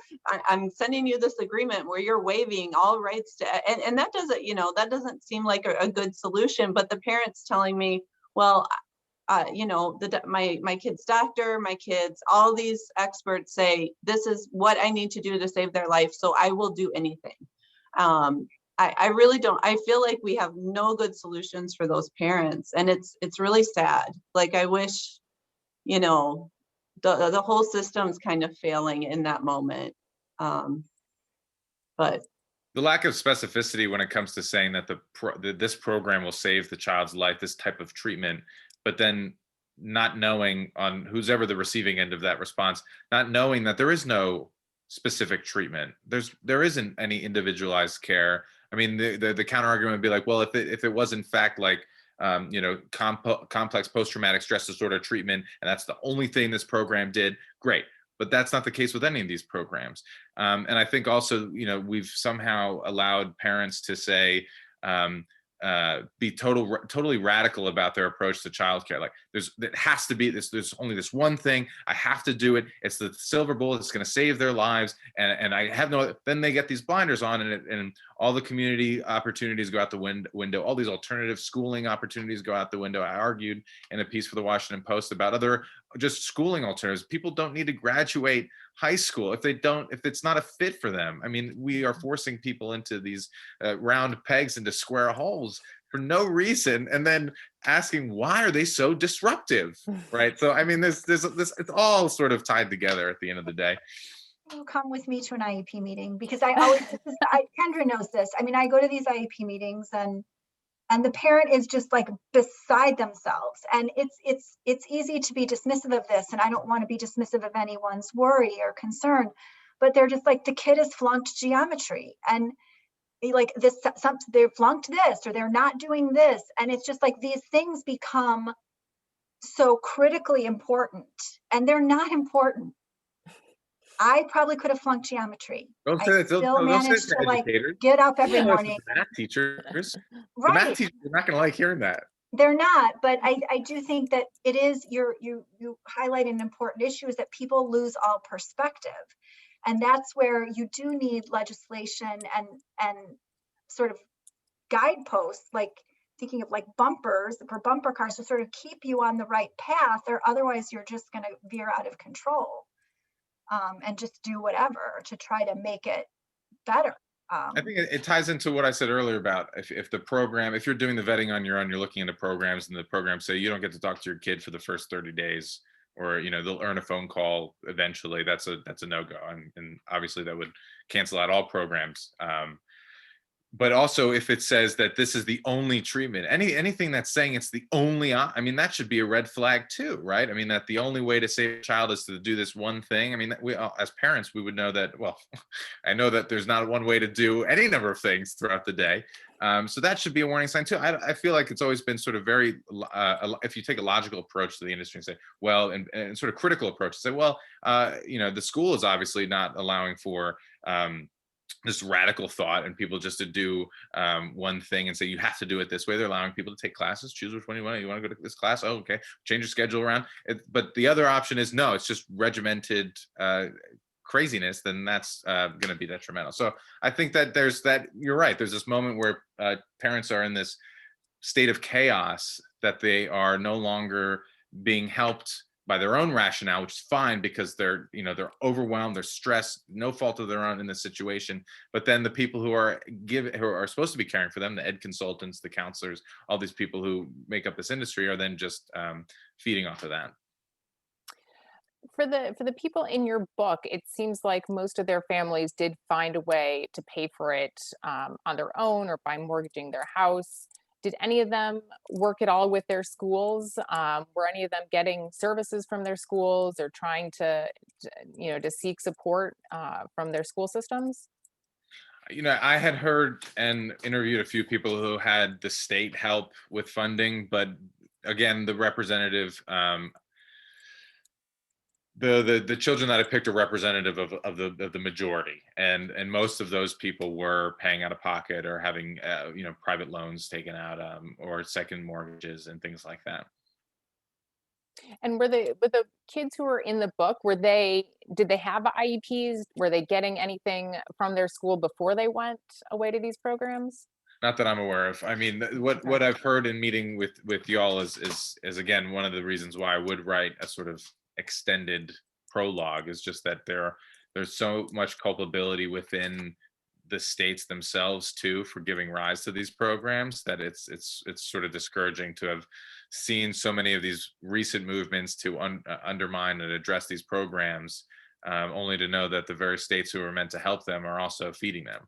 I'm sending you this agreement where you're waiving all rights to, and that doesn't, you know, that doesn't seem like a good solution. But the parents telling me, well, you know, my kid's doctor, my kids, all these experts say this is what I need to do to save their life, so I will do anything. I really don't. I feel like we have no good solutions for those parents, and it's really sad. Like, I wish, you know, the whole system's kind of failing in that moment. But the lack of specificity when it comes to saying that this program will save the child's life, this type of treatment, but then not knowing on who's ever the receiving end of that response, not knowing that there is no specific treatment. There isn't any individualized care. I mean, the counter argument would be like, well, if it was in fact like, you know, complex post-traumatic stress disorder treatment, and that's the only thing this program did, great. But that's not the case with any of these programs. And I think also, you know, we've somehow allowed parents to say, be totally radical about their approach to childcare. Like, it has to be this. There's only this one thing. I have to do it. It's the silver bullet. It's going to save their lives. And I have no. Then they get these blinders on, and all the community opportunities go out the window. All these alternative schooling opportunities go out the window. I argued in a piece for the Washington Post about other just schooling alternatives. People don't need to graduate high school if it's not a fit for them. I mean, we are forcing people into these round pegs into square holes for no reason, and then asking why are they so disruptive, right? So I mean, this it's all sort of tied together at the end of the day. You come with me to an IEP meeting, because I always, Kendra knows this. I mean, I go to these IEP meetings, and the parent is just like beside themselves. And it's easy to be dismissive of this. And I don't want to be dismissive of anyone's worry or concern, but they're just like, the kid has flunked geometry, and like this, they flunked this, or they're not doing this. And it's just like, these things become so critically important, and they're not important. I probably could have flunked geometry. Don't I say that. still managed to like get up every morning. Math teachers, right. The math teachers are not going to like hearing that. They're not, but I do think that it is, you highlight an important issue, is that people lose all perspective. And that's where you do need legislation and sort of guideposts, like thinking of like bumpers for bumper cars, to sort of keep you on the right path, or otherwise you're just going to veer out of control. And just do whatever to try to make it better. I think it ties into what I said earlier about if you're doing the vetting on your own, you're looking into programs, and the programs say you don't get to talk to your kid for the first 30 days, or, you know, they'll earn a phone call eventually. That's a no-go. And obviously that would cancel out all programs. But also, if it says that this is the only treatment, anything that's saying it's the only, I mean, that should be a red flag too, right? I mean, that the only way to save a child is to do this one thing. I mean, we as parents, we would know that. Well, I know that there's not one way to do any number of things throughout the day. So that should be a warning sign too. I feel like it's always been sort of very, if you take a logical approach to the industry and say, well, and sort of critical approach to say, well, you know, the school is obviously not allowing for this radical thought and people just to do one thing and say you have to do it this way. They're allowing people to take classes, choose which one you want. You want to go to this class? Oh, okay. Change your schedule around. But the other option is no, it's just regimented craziness. Then that's going to be detrimental. So I think that you're right. There's this moment where parents are in this state of chaos, that they are no longer being helped by their own rationale, which is fine because they're, they're overwhelmed, they're stressed, no fault of their own in this situation. But then the people who are supposed to be caring for them, the ed consultants, the counselors, all these people who make up this industry are then just feeding off of that. For the people in your book, it seems like most of their families did find a way to pay for it on their own or by mortgaging their house. Did any of them work at all with their schools? Were any of them getting services from their schools or trying to seek support from their school systems? I had heard and interviewed a few people who had the state help with funding, but again, the representative, the children that I picked are representative of the majority, and most of those people were paying out of pocket or having private loans taken out, or second mortgages and things like that. And with the kids who were in the book, did they have IEPs? Were they getting anything from their school before they went away to these programs? Not that I'm aware of. I mean, what I've heard in meeting with y'all is again one of the reasons why I would write a sort of extended prologue, is just that there's so much culpability within the states themselves too for giving rise to these programs, that it's sort of discouraging to have seen so many of these recent movements to undermine and address these programs, only to know that the very states who are meant to help them are also feeding them.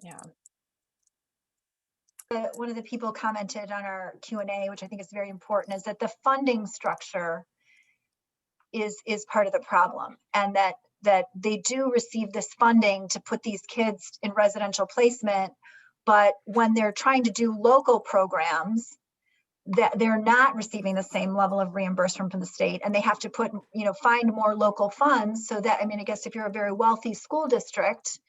Yeah. One of the people commented on our Q&A, which I think is very important, is that the funding structure is part of the problem, and that they do receive this funding to put these kids in residential placement, but when they're trying to do local programs, that they're not receiving the same level of reimbursement from the state, and they have to find more local funds. So that, I mean, I guess if you're a very wealthy school district,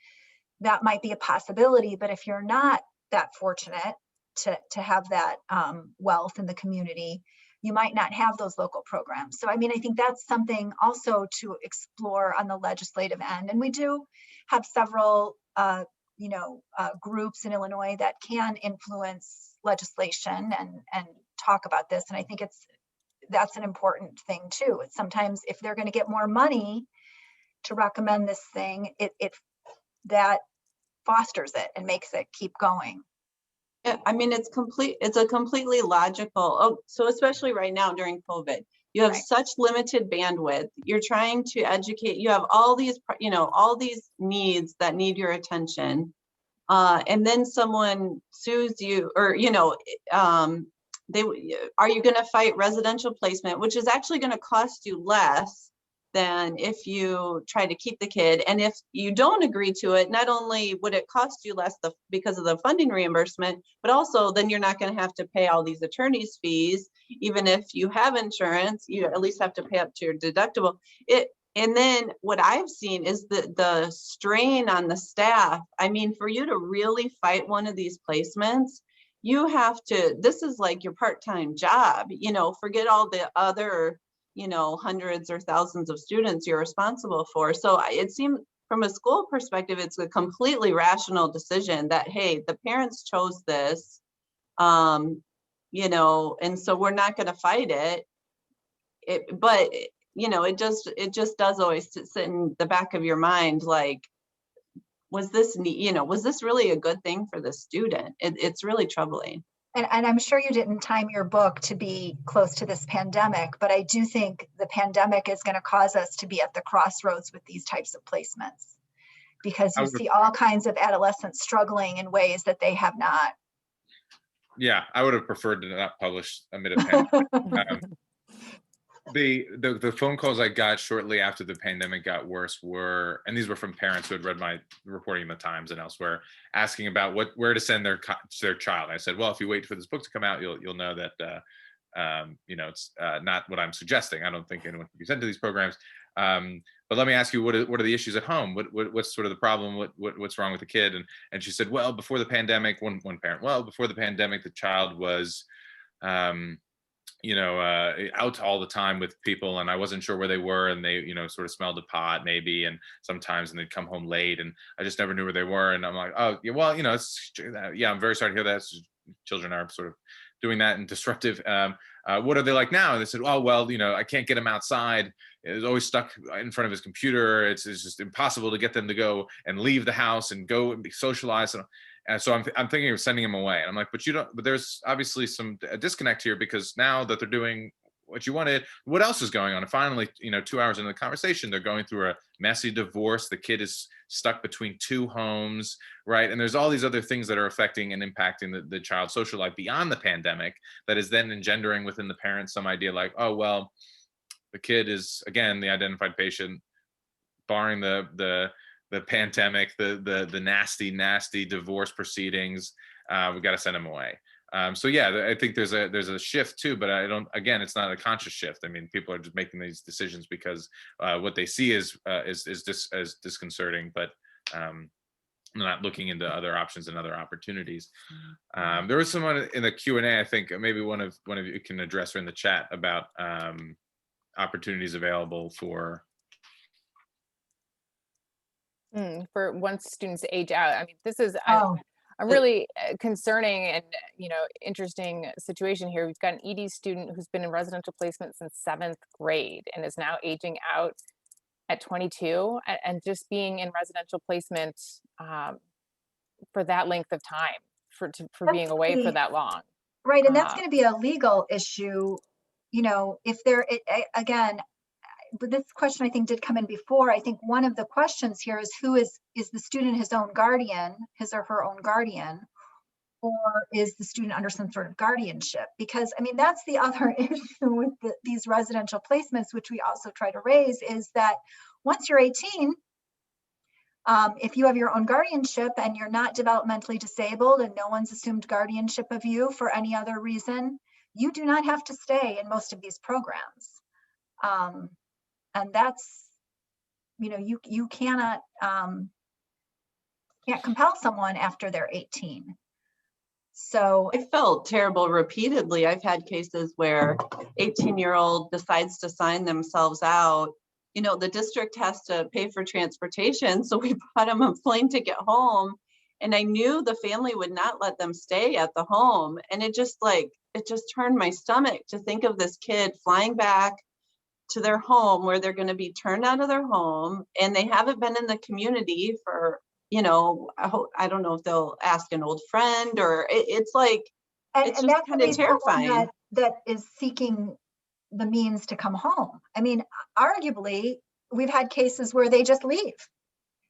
that might be a possibility, but if you're not that fortunate to have that wealth in the community, you might not have those local programs. So, I mean, I think that's something also to explore on the legislative end. And we do have several, groups in Illinois that can influence legislation and talk about this. And I think that's an important thing too. It's sometimes if they're going to get more money to recommend this thing, that fosters it and makes it keep going. Yeah, I mean, it's a completely logical. Oh, so especially right now during COVID, you have such limited bandwidth. You're trying to educate, you have all these needs that need your attention. And then someone sues you, or, are you going to fight residential placement, which is actually going to cost you less than if you try to keep the kid. And if you don't agree to it, not only would it cost you less because of the funding reimbursement, but also then you're not going to have to pay all these attorney's fees. Even if you have insurance, you at least have to pay up to your deductible. And then what I've seen is the strain on the staff. I mean, for you to really fight one of these placements, you have to, this is like your part-time job, forget all the other hundreds or thousands of students you're responsible for. So it seemed from a school perspective, it's a completely rational decision that, hey, the parents chose this, and so we're not going to fight it. But it just does always sit in the back of your mind, like, was this really a good thing for the student? It's really troubling. And I'm sure you didn't time your book to be close to this pandemic, but I do think the pandemic is going to cause us to be at the crossroads with these types of placements, because you see all kinds of adolescents struggling in ways that they have not. Yeah, I would have preferred to not publish amid a pandemic. The phone calls I got shortly after the pandemic got worse and these were from parents who had read my reporting in the Times and elsewhere, asking about where to send their child. I said, well, if you wait for this book to come out, you'll know that it's not what I'm suggesting. I don't think anyone can be sent to these programs. But let me ask you, what are the issues at home? What's sort of the problem? What's wrong with the kid? And she said, well, before the pandemic, one parent, before the pandemic, the child was out all the time with people, and I wasn't sure where they were, and they, sort of smelled a pot maybe, and sometimes, and they'd come home late, and I just never knew where they were. And I'm like, oh, yeah, well, it's, yeah, I'm very sorry to hear that. Children are sort of doing that and disruptive. What are they like now? And they said, oh, well, I can't get him outside. He's always stuck in front of his computer. It's just impossible to get them to go and leave the house and go and be socialized. And so I'm thinking of sending him away. And I'm like, but there's obviously a disconnect here, because now that they're doing what you wanted, what else is going on? And finally, 2 hours into the conversation, they're going through a messy divorce. The kid is stuck between two homes, right? And there's all these other things that are affecting and impacting the child's social life beyond the pandemic, that is then engendering within the parents some idea like, oh, well, the kid is, again, the identified patient, barring the pandemic, the nasty divorce proceedings, we got to send him away. So yeah, I think there's a shift too, but again, it's not a conscious shift. I mean, people are just making these decisions because what they see is disconcerting, but not looking into other options and other opportunities. There was someone in the Q&A, I think maybe one of you can address, or in the chat, about opportunities available for once students age out. I mean, this is Oh, a really concerning and interesting situation here. We've got an ED student who's been in residential placement since 7th grade and is now aging out at 22, and just being in residential placement for that length of time, for being away for that long. right. And that's going to be a legal issue, if again, but this question I think did come in before. I think one of the questions here is, who is the student his own guardian, his or her own guardian, or is the student under some sort of guardianship? Because I mean, that's the other issue with these residential placements, which we also try to raise, is that once you're 18, if you have your own guardianship and you're not developmentally disabled and no one's assumed guardianship of you for any other reason, you do not have to stay in most of these programs. And that's, you cannot, can't compel someone after they're 18. So I felt terrible repeatedly. I've had cases where 18-year-old decides to sign themselves out. The district has to pay for transportation, so we bought them a plane ticket home. And I knew the family would not let them stay at the home. And it just turned my stomach to think of this kid flying back to their home, where they're going to be turned out of their home, and they haven't been in the community for, I don't know if they'll ask an old friend, or it's just kind of terrifying. That is seeking the means to come home. I mean, arguably, we've had cases where they just leave.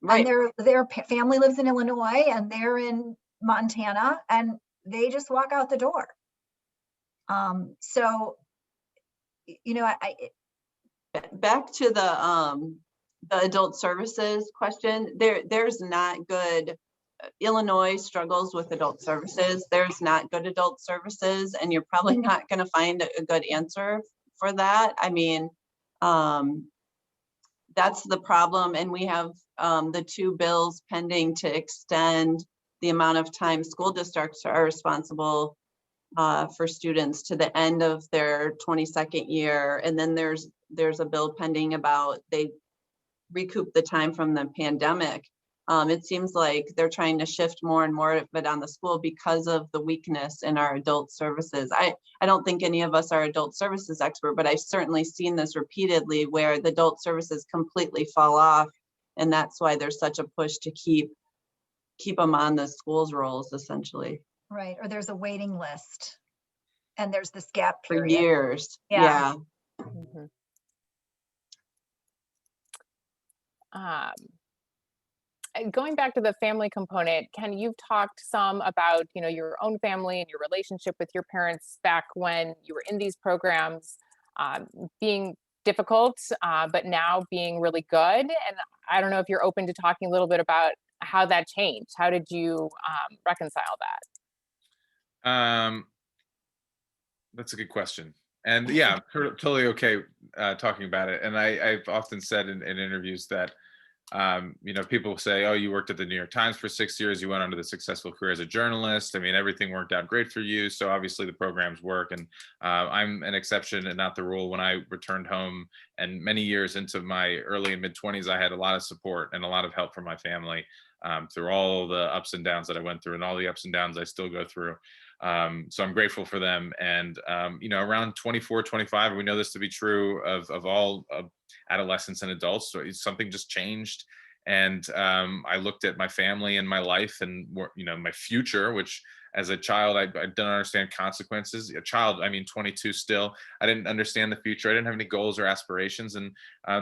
Right. And their family lives in Illinois and they're in Montana, and they just walk out the door. So, back to the adult services question, there's not good. Illinois struggles with adult services. There's not good adult services, and you're probably not going to find a good answer for that. I mean, that's the problem. And we have the 2 bills pending to extend the amount of time school districts are responsible for students to the end of their 22nd year. And then there's a bill pending about they recoup the time from the pandemic. It seems like they're trying to shift more and more of it on the school because of the weakness in our adult services. I don't think any of us are adult services expert, but I've certainly seen this repeatedly where the adult services completely fall off. And that's why there's such a push to keep them on the school's rolls, essentially. Right. Or there's a waiting list and there's this gap period. For years. Yeah. Mm-hmm. Going back to the family component, Ken, you've talked some about, your own family and your relationship with your parents back when you were in these programs, being difficult, but now being really good. And I don't know if you're open to talking a little bit about how that changed. How did you reconcile that? That's a good question. And yeah, totally okay talking about it. And I've often said in interviews that, people say, oh, you worked at the New York Times for 6 years, you went on to the successful career as a journalist. I mean, everything worked out great for you. So obviously the programs work. And I'm an exception and not the rule. When I returned home, and many years into my early and mid 20s, I had a lot of support and a lot of help from my family through all the ups and downs that I went through, and all the ups and downs I still go through. So I'm grateful for them. And, around 24, 25, we know this to be true of all adolescents and adults. So something just changed. And I looked at my family and my life and, my future, which as a child, I didn't understand consequences. A child, 22 still, I didn't understand the future. I didn't have any goals or aspirations. And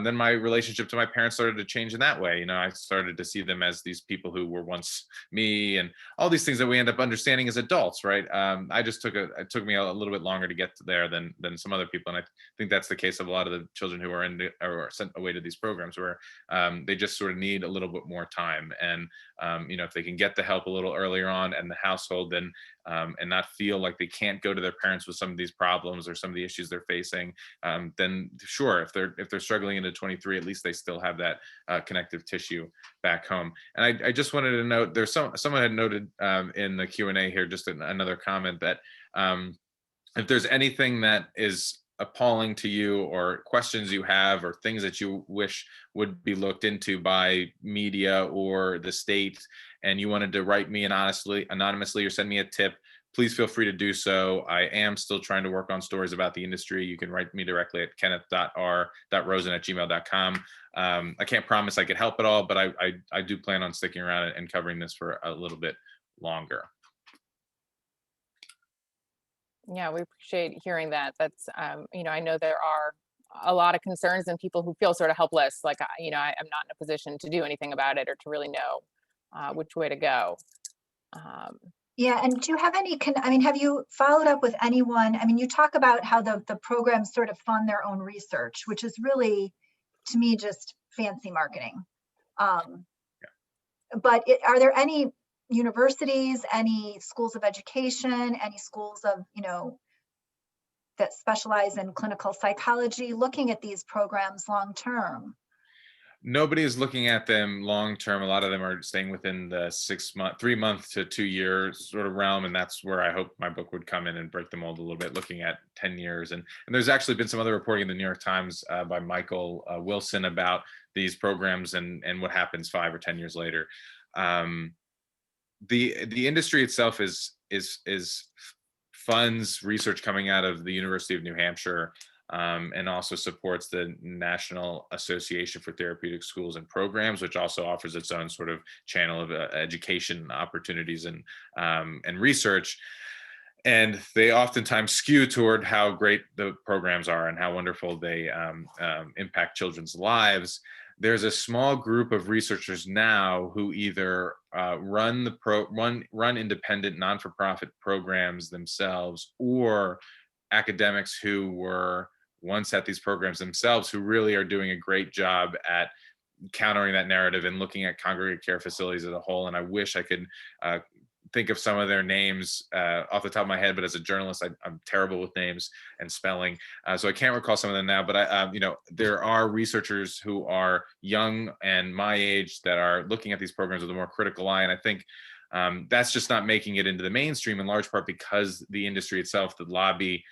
then my relationship to my parents started to change in that way. I started to see them as these people who were once me, and all these things that we end up understanding as adults, right? It took me a little bit longer to get there than some other people. And I think that's the case of a lot of the children who are sent away to these programs, where they just sort of need a little bit more time. And if they can get the help a little earlier on in the household, then and not feel like they can't go to their parents with some of these problems or some of the issues they're facing, then sure, if they're struggling into 23, at least they still have that connective tissue back home. And I just wanted to note, there's someone had noted in the Q&A here, just another comment, that if there's anything that is appalling to you, or questions you have, or things that you wish would be looked into by media or the state, and you wanted to write me anonymously or send me a tip, please feel free to do so. I am still trying to work on stories about the industry. You can write me directly at kenneth.r.rosen@gmail.com. I can't promise I could help at all, but I do plan on sticking around and covering this for a little bit longer. Yeah, we appreciate hearing that. That's, I know there are a lot of concerns and people who feel sort of helpless, like, I'm not in a position to do anything about it or to really know which way to go. Yeah, and do you have any, have you followed up with anyone? You talk about how the programs sort of fund their own research, which is really, to me, just fancy marketing. But are there any universities, any schools of education, any schools of, that specialize in clinical psychology looking at these programs long term? Nobody is looking at them long term. A lot of them are staying within the 3 month to 2 year sort of realm, and that's where I hope my book would come in and break the mold a little bit, looking at 10 years. And there's actually been some other reporting in the New York Times by Michael Wilson about these programs and what happens 5 or 10 years later. The industry itself is funds research coming out of the University of New Hampshire, and also supports the National Association for Therapeutic Schools and Programs, which also offers its own sort of channel of education opportunities and research. And they oftentimes skew toward how great the programs are and how wonderful they impact children's lives. There's a small group of researchers now who either run independent non-for-profit programs themselves, or academics who were once at these programs themselves, who really are doing a great job at countering that narrative and looking at congregate care facilities as a whole. And I wish I could think of some of their names off the top of my head, but as a journalist, I'm terrible with names and spelling, so I can't recall some of them now. But there are researchers who are young and my age that are looking at these programs with a more critical eye, and I think that's just not making it into the mainstream, in large part because the industry itself, the lobby,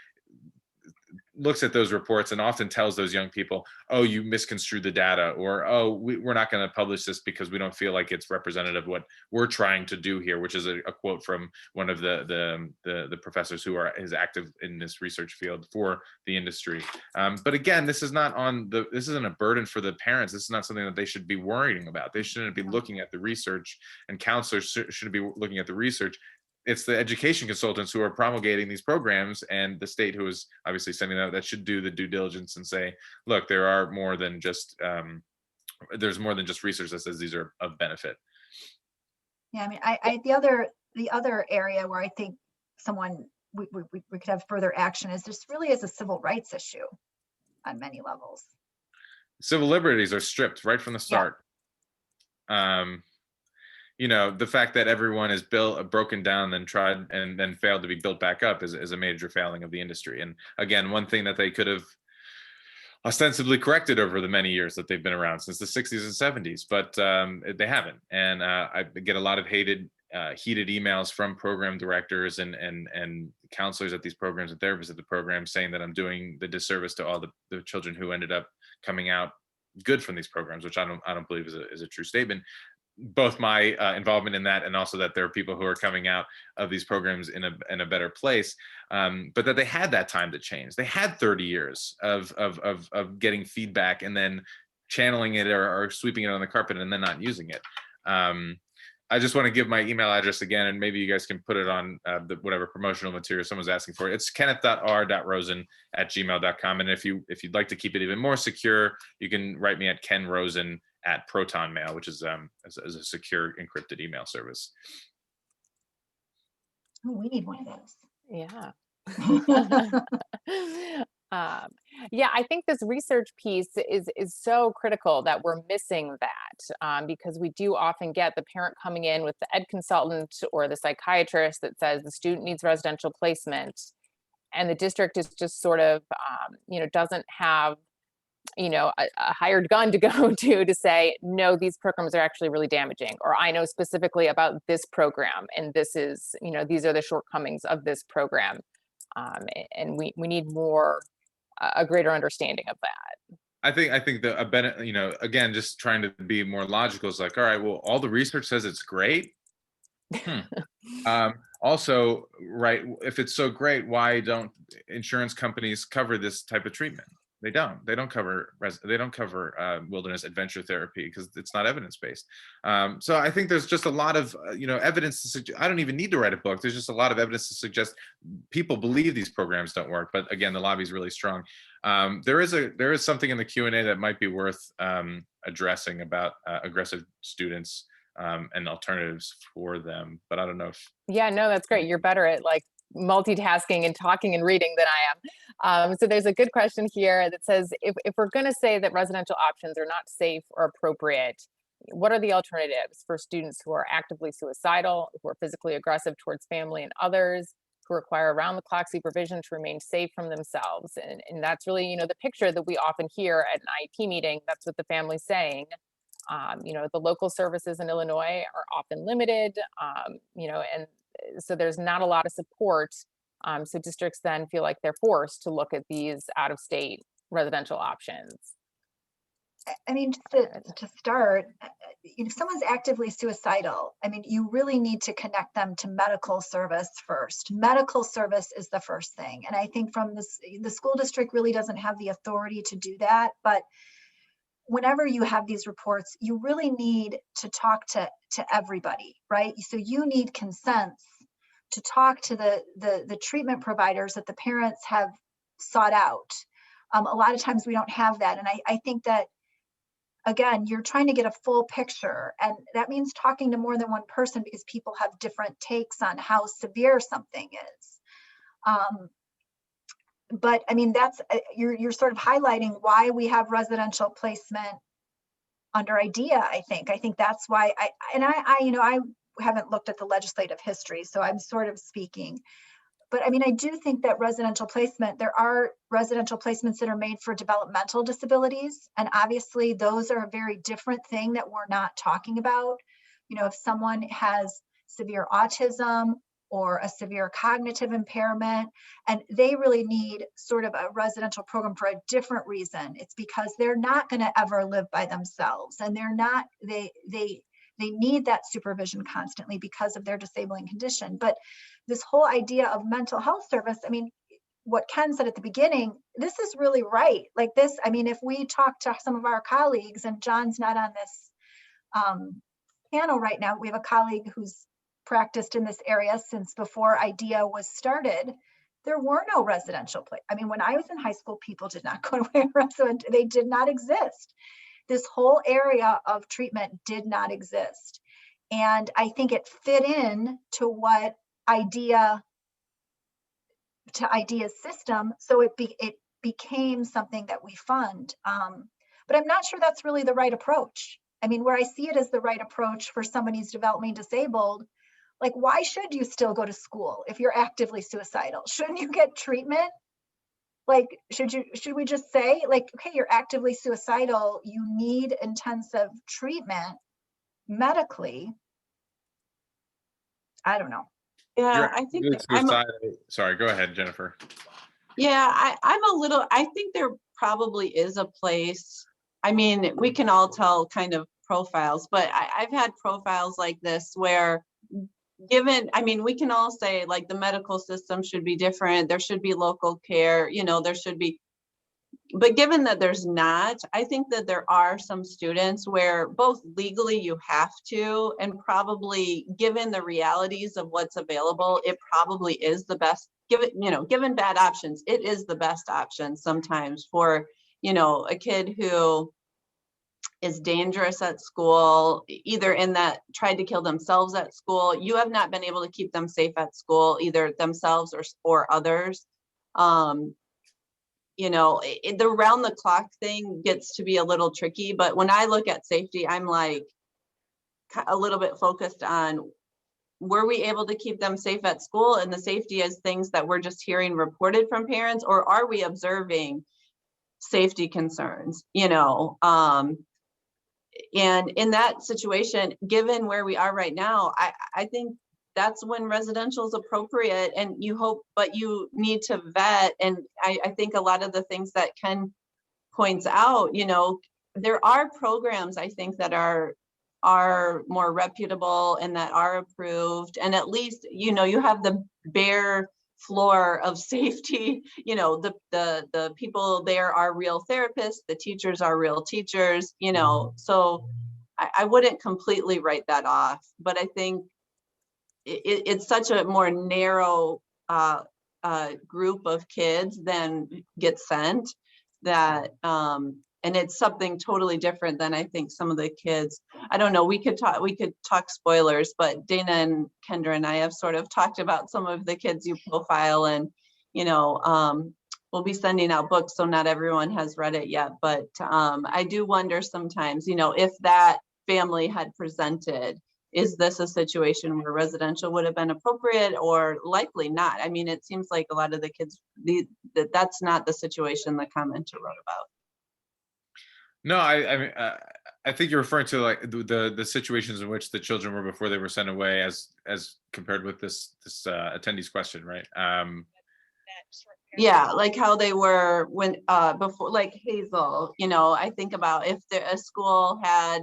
looks at those reports and often tells those young people, oh, you misconstrued the data, or, oh, we're not going to publish this because we don't feel like it's representative of what we're trying to do here, which is a quote from one of the professors who is active in this research field for the industry. But again, this isn't a burden for the parents. This is not something that they should be worrying about. They shouldn't be looking at the research, and counselors shouldn't be looking at the research. It's the education consultants who are promulgating these programs, and the state, who is obviously sending that should do the due diligence and say, look, there are more than just there's more than just research that says these are of benefit. Yeah, the other area where I think we could have further action is this really is a civil rights issue on many levels. Civil liberties are stripped right from the start. Yeah. The fact that everyone is broken down, then tried and then failed to be built back up is a major failing of the industry. And again, one thing that they could have ostensibly corrected over the many years that they've been around, since the 60s and 70s, but they haven't. And I get a lot of heated emails from program directors and counselors at these programs and therapists at the program saying that I'm doing the disservice to all the children who ended up coming out good from these programs, which I don't believe is a true statement. both my involvement in that, and also that there are people who are coming out of these programs in a better place, but that they had that time to change. They had 30 years of getting feedback and then channeling it or sweeping it on the carpet and then not using it. I just want to give my email address again, and maybe you guys can put it on whatever promotional material someone's asking for. It's kenneth.r.rosen@gmail.com. And if you'd like to keep it even more secure, you can write me at kenrosen@protonmail, which is a secure encrypted email service. Oh, we need one of those. Yeah. Yeah, I think this research piece is so critical that we're missing that, because we do often get the parent coming in with the ed consultant or the psychiatrist that says the student needs residential placement, and the district is just sort of, doesn't have, a hired gun to go to say, no, these programs are actually really damaging, or I know specifically about this program, and this is, these are the shortcomings of this program. And we need a greater understanding of that. I think that again, just trying to be more logical is like, all right, well, all the research says it's great. Also, right, if it's so great, why don't insurance companies cover this type of treatment? They don't cover wilderness adventure therapy because it's not evidence-based. So I think there's just a lot of evidence to suggest. I don't even need to write a book. There's just a lot of evidence to suggest people believe these programs don't work. But again, the lobby is really strong. There is something in the Q&A that might be worth addressing about aggressive students and alternatives for them. But I don't know if. Yeah, no, that's great. You're better at multitasking and talking and reading than I am. So there's a good question here that says, if we're going to say that residential options are not safe or appropriate, what are the alternatives for students who are actively suicidal, who are physically aggressive towards family and others, who require around-the-clock supervision to remain safe from themselves? And that's really, the picture that we often hear at an IEP meeting. That's what the family's saying. The local services in Illinois are often limited, and so there's not a lot of support. So districts then feel like they're forced to look at these out-of-state residential options. I mean, to start, if someone's actively suicidal, I mean, you really need to connect them to medical service first. Medical service is the first thing. And I think from the school district really doesn't have the authority to do that. But whenever you have these reports, you really need to talk to everybody, right? So you need consents to talk to the treatment providers that the parents have sought out. A lot of times we don't have that. And I think that, again, you're trying to get a full picture. And that means talking to more than one person because people have different takes on how severe something is. But I mean, that's you're sort of highlighting why we have residential placement under IDEA. I think that's why I haven't looked at the legislative history, so I'm sort of speaking. But I mean, I do think that residential placement, there are residential placements that are made for developmental disabilities. And obviously those are a very different thing that we're not talking about. If someone has severe autism or a severe cognitive impairment, and they really need sort of a residential program for a different reason. It's because they're not going to ever live by themselves, and they need that supervision constantly because of their disabling condition. But this whole idea of mental health service, I mean, what Ken said at the beginning, this is really right. Like this, I mean, if we talk to some of our colleagues, and John's not on this panel right now, we have a colleague who's practiced in this area since before IDEA was started. There were no residential places. I mean, when I was in high school, people did not go to a resident. They did not exist. This whole area of treatment did not exist. And I think it fit in to what IDEA's system. So it became something that we fund. But I'm not sure that's really the right approach. I mean, where I see it as the right approach for somebody who's developmentally disabled, like, why should you still go to school if you're actively suicidal? Shouldn't you get treatment? Like, should we just say, like, okay, you're actively suicidal, you need intensive treatment medically? I don't know. Yeah, I think sorry, go ahead, Jennifer. Yeah, I think there probably is a place. I mean, we can all tell kind of profiles, but I've had profiles like this where given, I mean, we can all say like the medical system should be different. There should be local care, there should be, but given that there's not, I think that there are some students where both legally you have to, and probably given the realities of what's available, it probably is the best, given bad options, it is the best option sometimes for, a kid who is dangerous at school, either in that tried to kill themselves at school. You have not been able to keep them safe at school, either themselves or others. The round the clock thing gets to be a little tricky, but when I look at safety, I'm like a little bit focused on, were we able to keep them safe at school? And the safety is things that we're just hearing reported from parents, or are we observing safety concerns, and in that situation, given where we are right now, I think that's when residential is appropriate, and you hope, but you need to vet. And I think a lot of the things that Ken points out, there are programs I think that are more reputable and that are approved, and at least, you have the bare floor of safety. The people there are real therapists, the teachers are real teachers, so I wouldn't completely write that off, but I think it's such a more narrow group of kids than get sent that and it's something totally different than I think some of the kids. I don't know, we could talk spoilers, but Dana and Kendra and I have sort of talked about some of the kids you profile, and we'll be sending out books, so not everyone has read it yet, but I do wonder sometimes, if that family had presented, is this a situation where residential would have been appropriate, or likely not? I mean, it seems like a lot of the kids, that's not the situation the commenter wrote about. No, I mean, I think you're referring to like the situations in which the children were before they were sent away, as compared with this attendee's question, right? Yeah, like how they were when before, like Hazel. I think about if a school had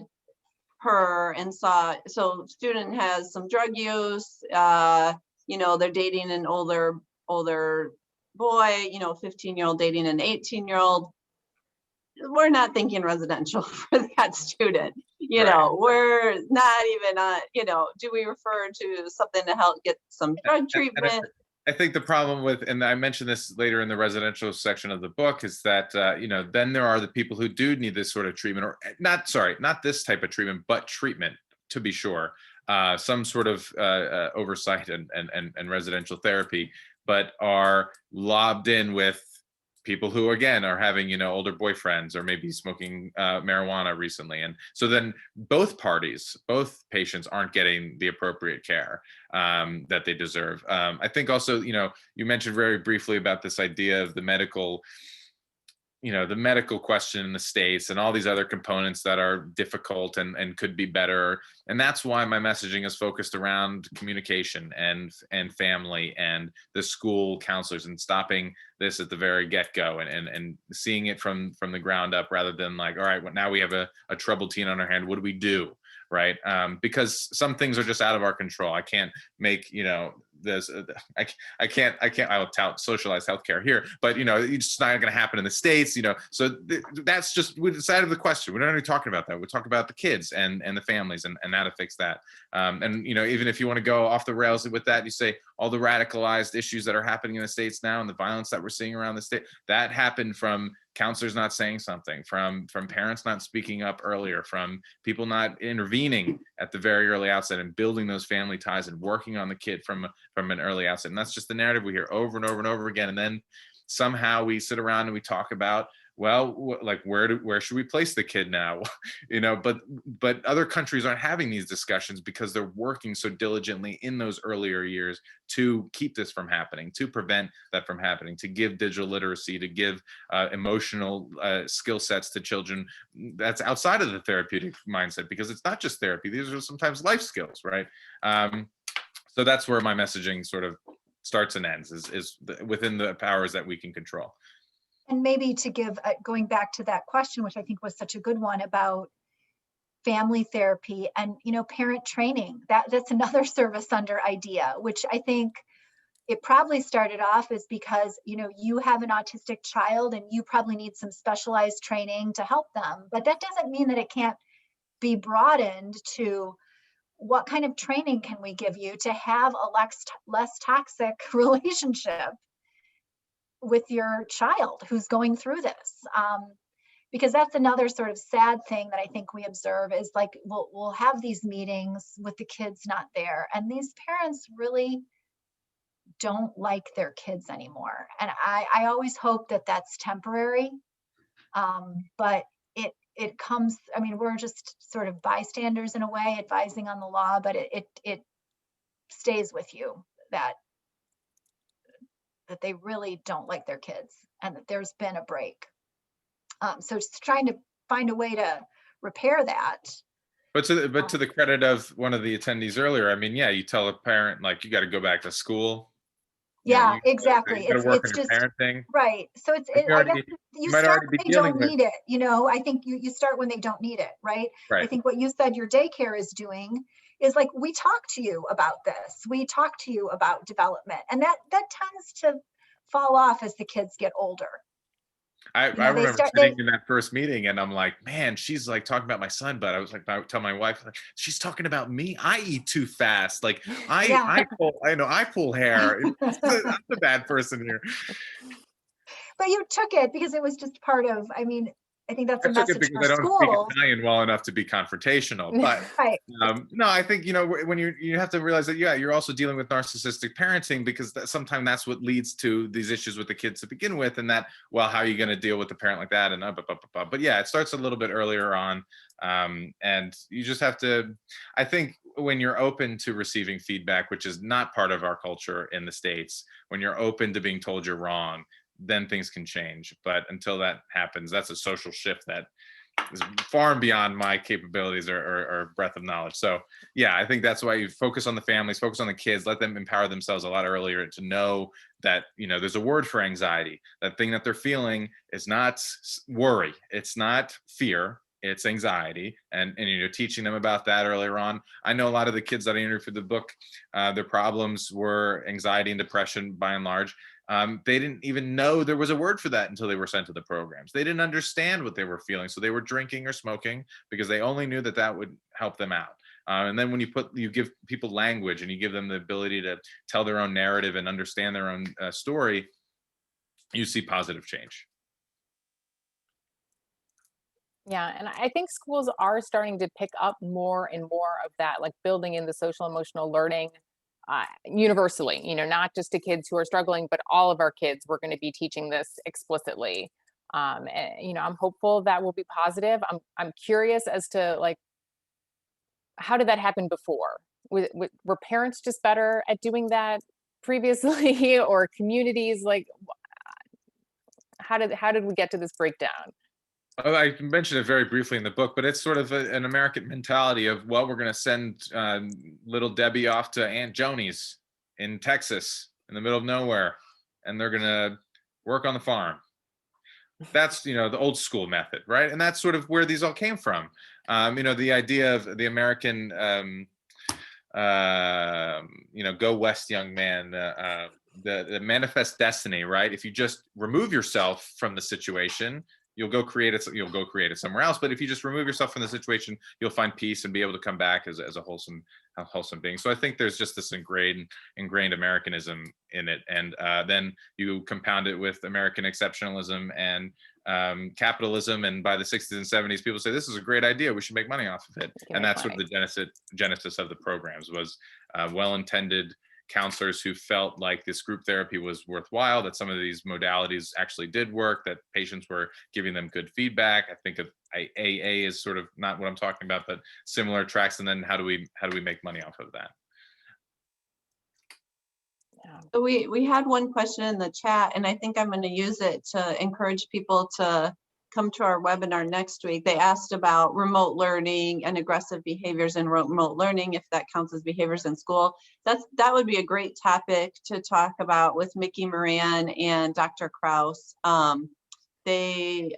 her and saw, so student has some drug use, they're dating an older boy, 15-year-old dating an 18-year-old. We're not thinking residential for that student. Right. We're not even do we refer to something to help get some drug treatment? I think the problem with, and I mentioned this later in the residential section of the book, is that then there are the people who do need this sort of treatment, or not this type of treatment, but treatment, to be sure, some sort of oversight and residential therapy, but are lobbed in with people who, again, are having, older boyfriends, or maybe smoking marijuana recently. And so then both patients aren't getting the appropriate care that they deserve. I think also, you mentioned very briefly about this idea of the medical question in the States, and all these other components that are difficult and could be better. And that's why my messaging is focused around communication and family and the school counselors, and stopping this at the very get-go, and seeing it from the ground up, rather than like, all right, well, now we have a troubled teen on our hand. What do we do? Right? Because some things are just out of our control. I can't make, this, I can't, I will tout socialized healthcare here, but it's not going to happen in the States, so that's just the side of the question. We're not even talking about that. We're talking about the kids and the families, and how to fix that. And even if you want to go off the rails with that, you say all the radicalized issues that are happening in the States now, and the violence that we're seeing around the state, that happened from counselors not saying something, from parents not speaking up earlier, from people not intervening at the very early outset, and building those family ties and working on the kid from an early outset. And that's just the narrative we hear over and over and over again. And then somehow we sit around and we talk about, well, like where should we place the kid now? But other countries aren't having these discussions because they're working so diligently in those earlier years to keep this from happening, to prevent that from happening, to give digital literacy, to give emotional skill sets to children that's outside of the therapeutic mindset, because it's not just therapy. These are sometimes life skills, right? So that's where my messaging sort of starts and ends, is within the powers that we can control. And maybe to give, going back to that question, which I think was such a good one, about family therapy, and, parent training. That's another service under IDEA, which I think it probably started off is because, you have an autistic child and you probably need some specialized training to help them. But that doesn't mean that it can't be broadened to what kind of training can we give you to have a less toxic relationship with your child who's going through this. Because that's another sort of sad thing that I think we observe is like, we'll have these meetings with the kids not there, and these parents really don't like their kids anymore. And I always hope that that's temporary. But it comes, I mean, we're just sort of bystanders in a way, advising on the law, but it stays with you that they really don't like their kids and that there's been a break. So just trying to find a way to repair that. But to the credit of one of the attendees earlier, I mean, yeah, you tell a parent like you got to go back to school. Yeah, exactly. You got to work on your parenting. Right. So I guess you start when they don't need it. I think you start when they don't need it, right? Right. I think what you said your daycare is doing is like, we talk to you about this. We talk to you about development, and that tends to fall off as the kids get older. I remember sitting in that first meeting and I'm like, man, she's like talking about my son, but I was like, I tell my wife, like, she's talking about me. I eat too fast. Like I pull hair. I'm the bad person here. But you took it because it was just part of, I think that's a message for schools. I don't speak Italian well enough to be confrontational, but right. No, I think, when you have to realize that, yeah, you're also dealing with narcissistic parenting, because sometimes that's what leads to these issues with the kids to begin with. And that, well, how are you going to deal with a parent like that? And but yeah, it starts a little bit earlier on. And you just have to, I think when you're open to receiving feedback, which is not part of our culture in the States, when you're open to being told you're wrong, then things can change. But until that happens, that's a social shift that is far and beyond my capabilities or breadth of knowledge. So yeah, I think that's why you focus on the families, focus on the kids, let them empower themselves a lot earlier to know that, there's a word for anxiety. That thing that they're feeling is not worry. It's not fear. It's anxiety, and teaching them about that earlier on. I know a lot of the kids that I interviewed for the book, their problems were anxiety and depression by and large. They didn't even know there was a word for that until they were sent to the programs. They didn't understand what they were feeling, so they were drinking or smoking because they only knew that would help them out. And then when you give people language and you give them the ability to tell their own narrative and understand their own story, you see positive change. Yeah, and I think schools are starting to pick up more and more of that, like building in the social emotional learning universally, not just to kids who are struggling, but all of our kids, we're going to be teaching this explicitly. And, I'm hopeful that will be positive. I'm curious as to like, how did that happen before? Were parents just better at doing that previously, or communities? Like, how did we get to this breakdown? I mentioned it very briefly in the book, but it's sort of an American mentality of, well, we're going to send little Debbie off to Aunt Joni's in Texas in the middle of nowhere, and they're going to work on the farm. That's, the old school method, right? And that's sort of where these all came from. The idea of the American, go west, young man, the manifest destiny, right? If you just remove yourself from the situation, you'll go create it somewhere else. But if you just remove yourself from the situation, you'll find peace and be able to come back as a wholesome being. So I think there's just this ingrained Americanism in it. And then you compound it with American exceptionalism and capitalism. And by the 60s and 70s, people say, this is a great idea, we should make money off of it. And that's sort of the genesis of the programs, was well-intended counselors who felt like this group therapy was worthwhile, that some of these modalities actually did work, that patients were giving them good feedback. I think of AA is sort of not what I'm talking about, but similar tracks. And then how do we make money off of that? Yeah. So we had one question in the chat, and I think I'm going to use it to encourage people to come to our webinar next week. They asked about remote learning and aggressive behaviors in remote learning, if that counts as behaviors in school. That would be a great topic to talk about with Mickey Moran and Dr. Kraus. They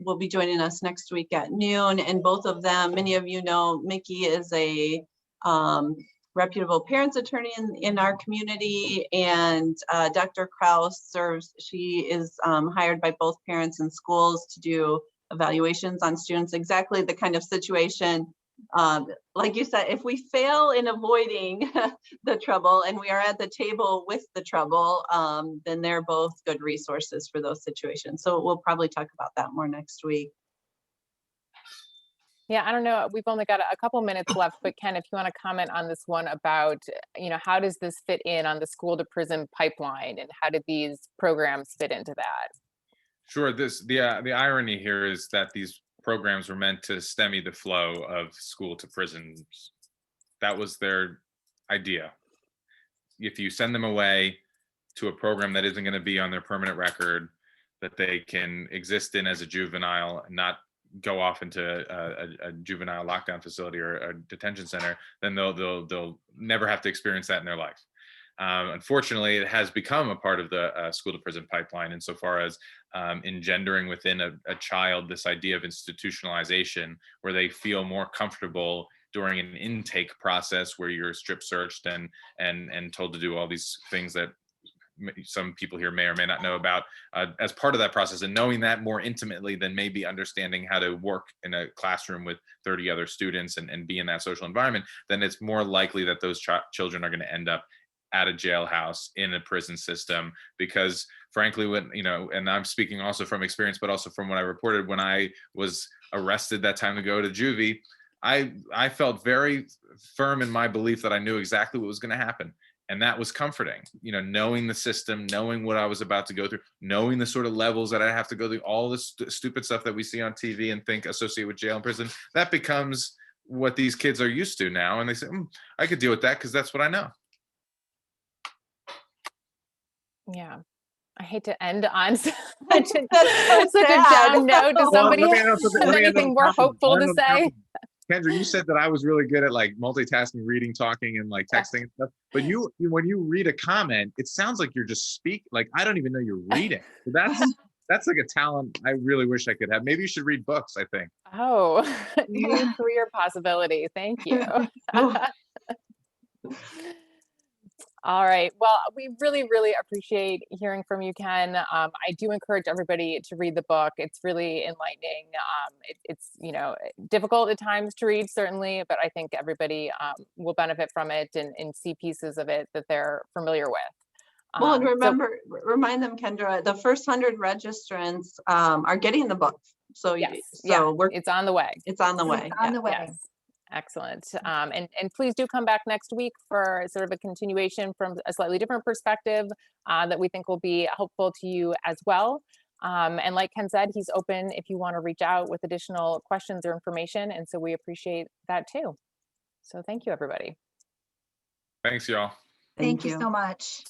will be joining us next week at noon, and both of them, many of you know, Mickey is a reputable parents attorney in our community, and Dr. Kraus she is hired by both parents and schools to do evaluations on students, exactly the kind of situation, like you said, if we fail in avoiding the trouble and we are at the table with the trouble, then they're both good resources for those situations. So we'll probably talk about that more next week. Yeah, I don't know. We've only got a couple minutes left, but Ken, if you want to comment on this one about, how does this fit in on the school to prison pipeline, and how did these programs fit into that? Sure. The irony here is that these programs were meant to stemmy the flow of school to prisons. That was their idea. If you send them away to a program that isn't going to be on their permanent record, that they can exist in as a juvenile and not go off into a juvenile lockdown facility or a detention center, then they'll never have to experience that in their life. Unfortunately, it has become a part of the school to prison pipeline insofar as engendering within a child this idea of institutionalization, where they feel more comfortable during an intake process where you're strip searched and told to do all these things that some people here may or may not know about as part of that process, and knowing that more intimately than maybe understanding how to work in a classroom with 30 other students and be in that social environment, then it's more likely that those children are going to end up at a jailhouse in a prison system. Because frankly, when and I'm speaking also from experience, but also from what I reported when I was arrested that time to go to juvie, I felt very firm in my belief that I knew exactly what was going to happen. And that was comforting, knowing the system, knowing what I was about to go through, knowing the sort of levels that I have to go through, all the stupid stuff that we see on TV and think associate with jail and prison. That becomes what these kids are used to now. And they say, I could deal with that because that's what I know. Yeah. I hate to end on such so a down note. Does somebody have anything more hopeful to say? Kendra, you said that I was really good at like multitasking, reading, talking, and like texting and stuff. But when you read a comment, it sounds like you're just speaking. Like I don't even know you're reading. So that's like a talent I really wish I could have. Maybe you should read books, I think. Oh, new career possibility. Thank you. All right. Well, we really, really appreciate hearing from you, Ken. I do encourage everybody to read the book. It's really enlightening. It's difficult at times to read, certainly, but I think everybody will benefit from it and see pieces of it that they're familiar with. Well, and remind them, Kendra, the first 100 registrants are getting the book. So yes, it's on the way. It's on the way. It's on the way. Yes. Excellent. And please do come back next week for sort of a continuation from a slightly different perspective that we think will be helpful to you as well. And like Ken said, he's open if you want to reach out with additional questions or information. And so we appreciate that too. So thank you, everybody. Thanks, y'all. Thank you so much.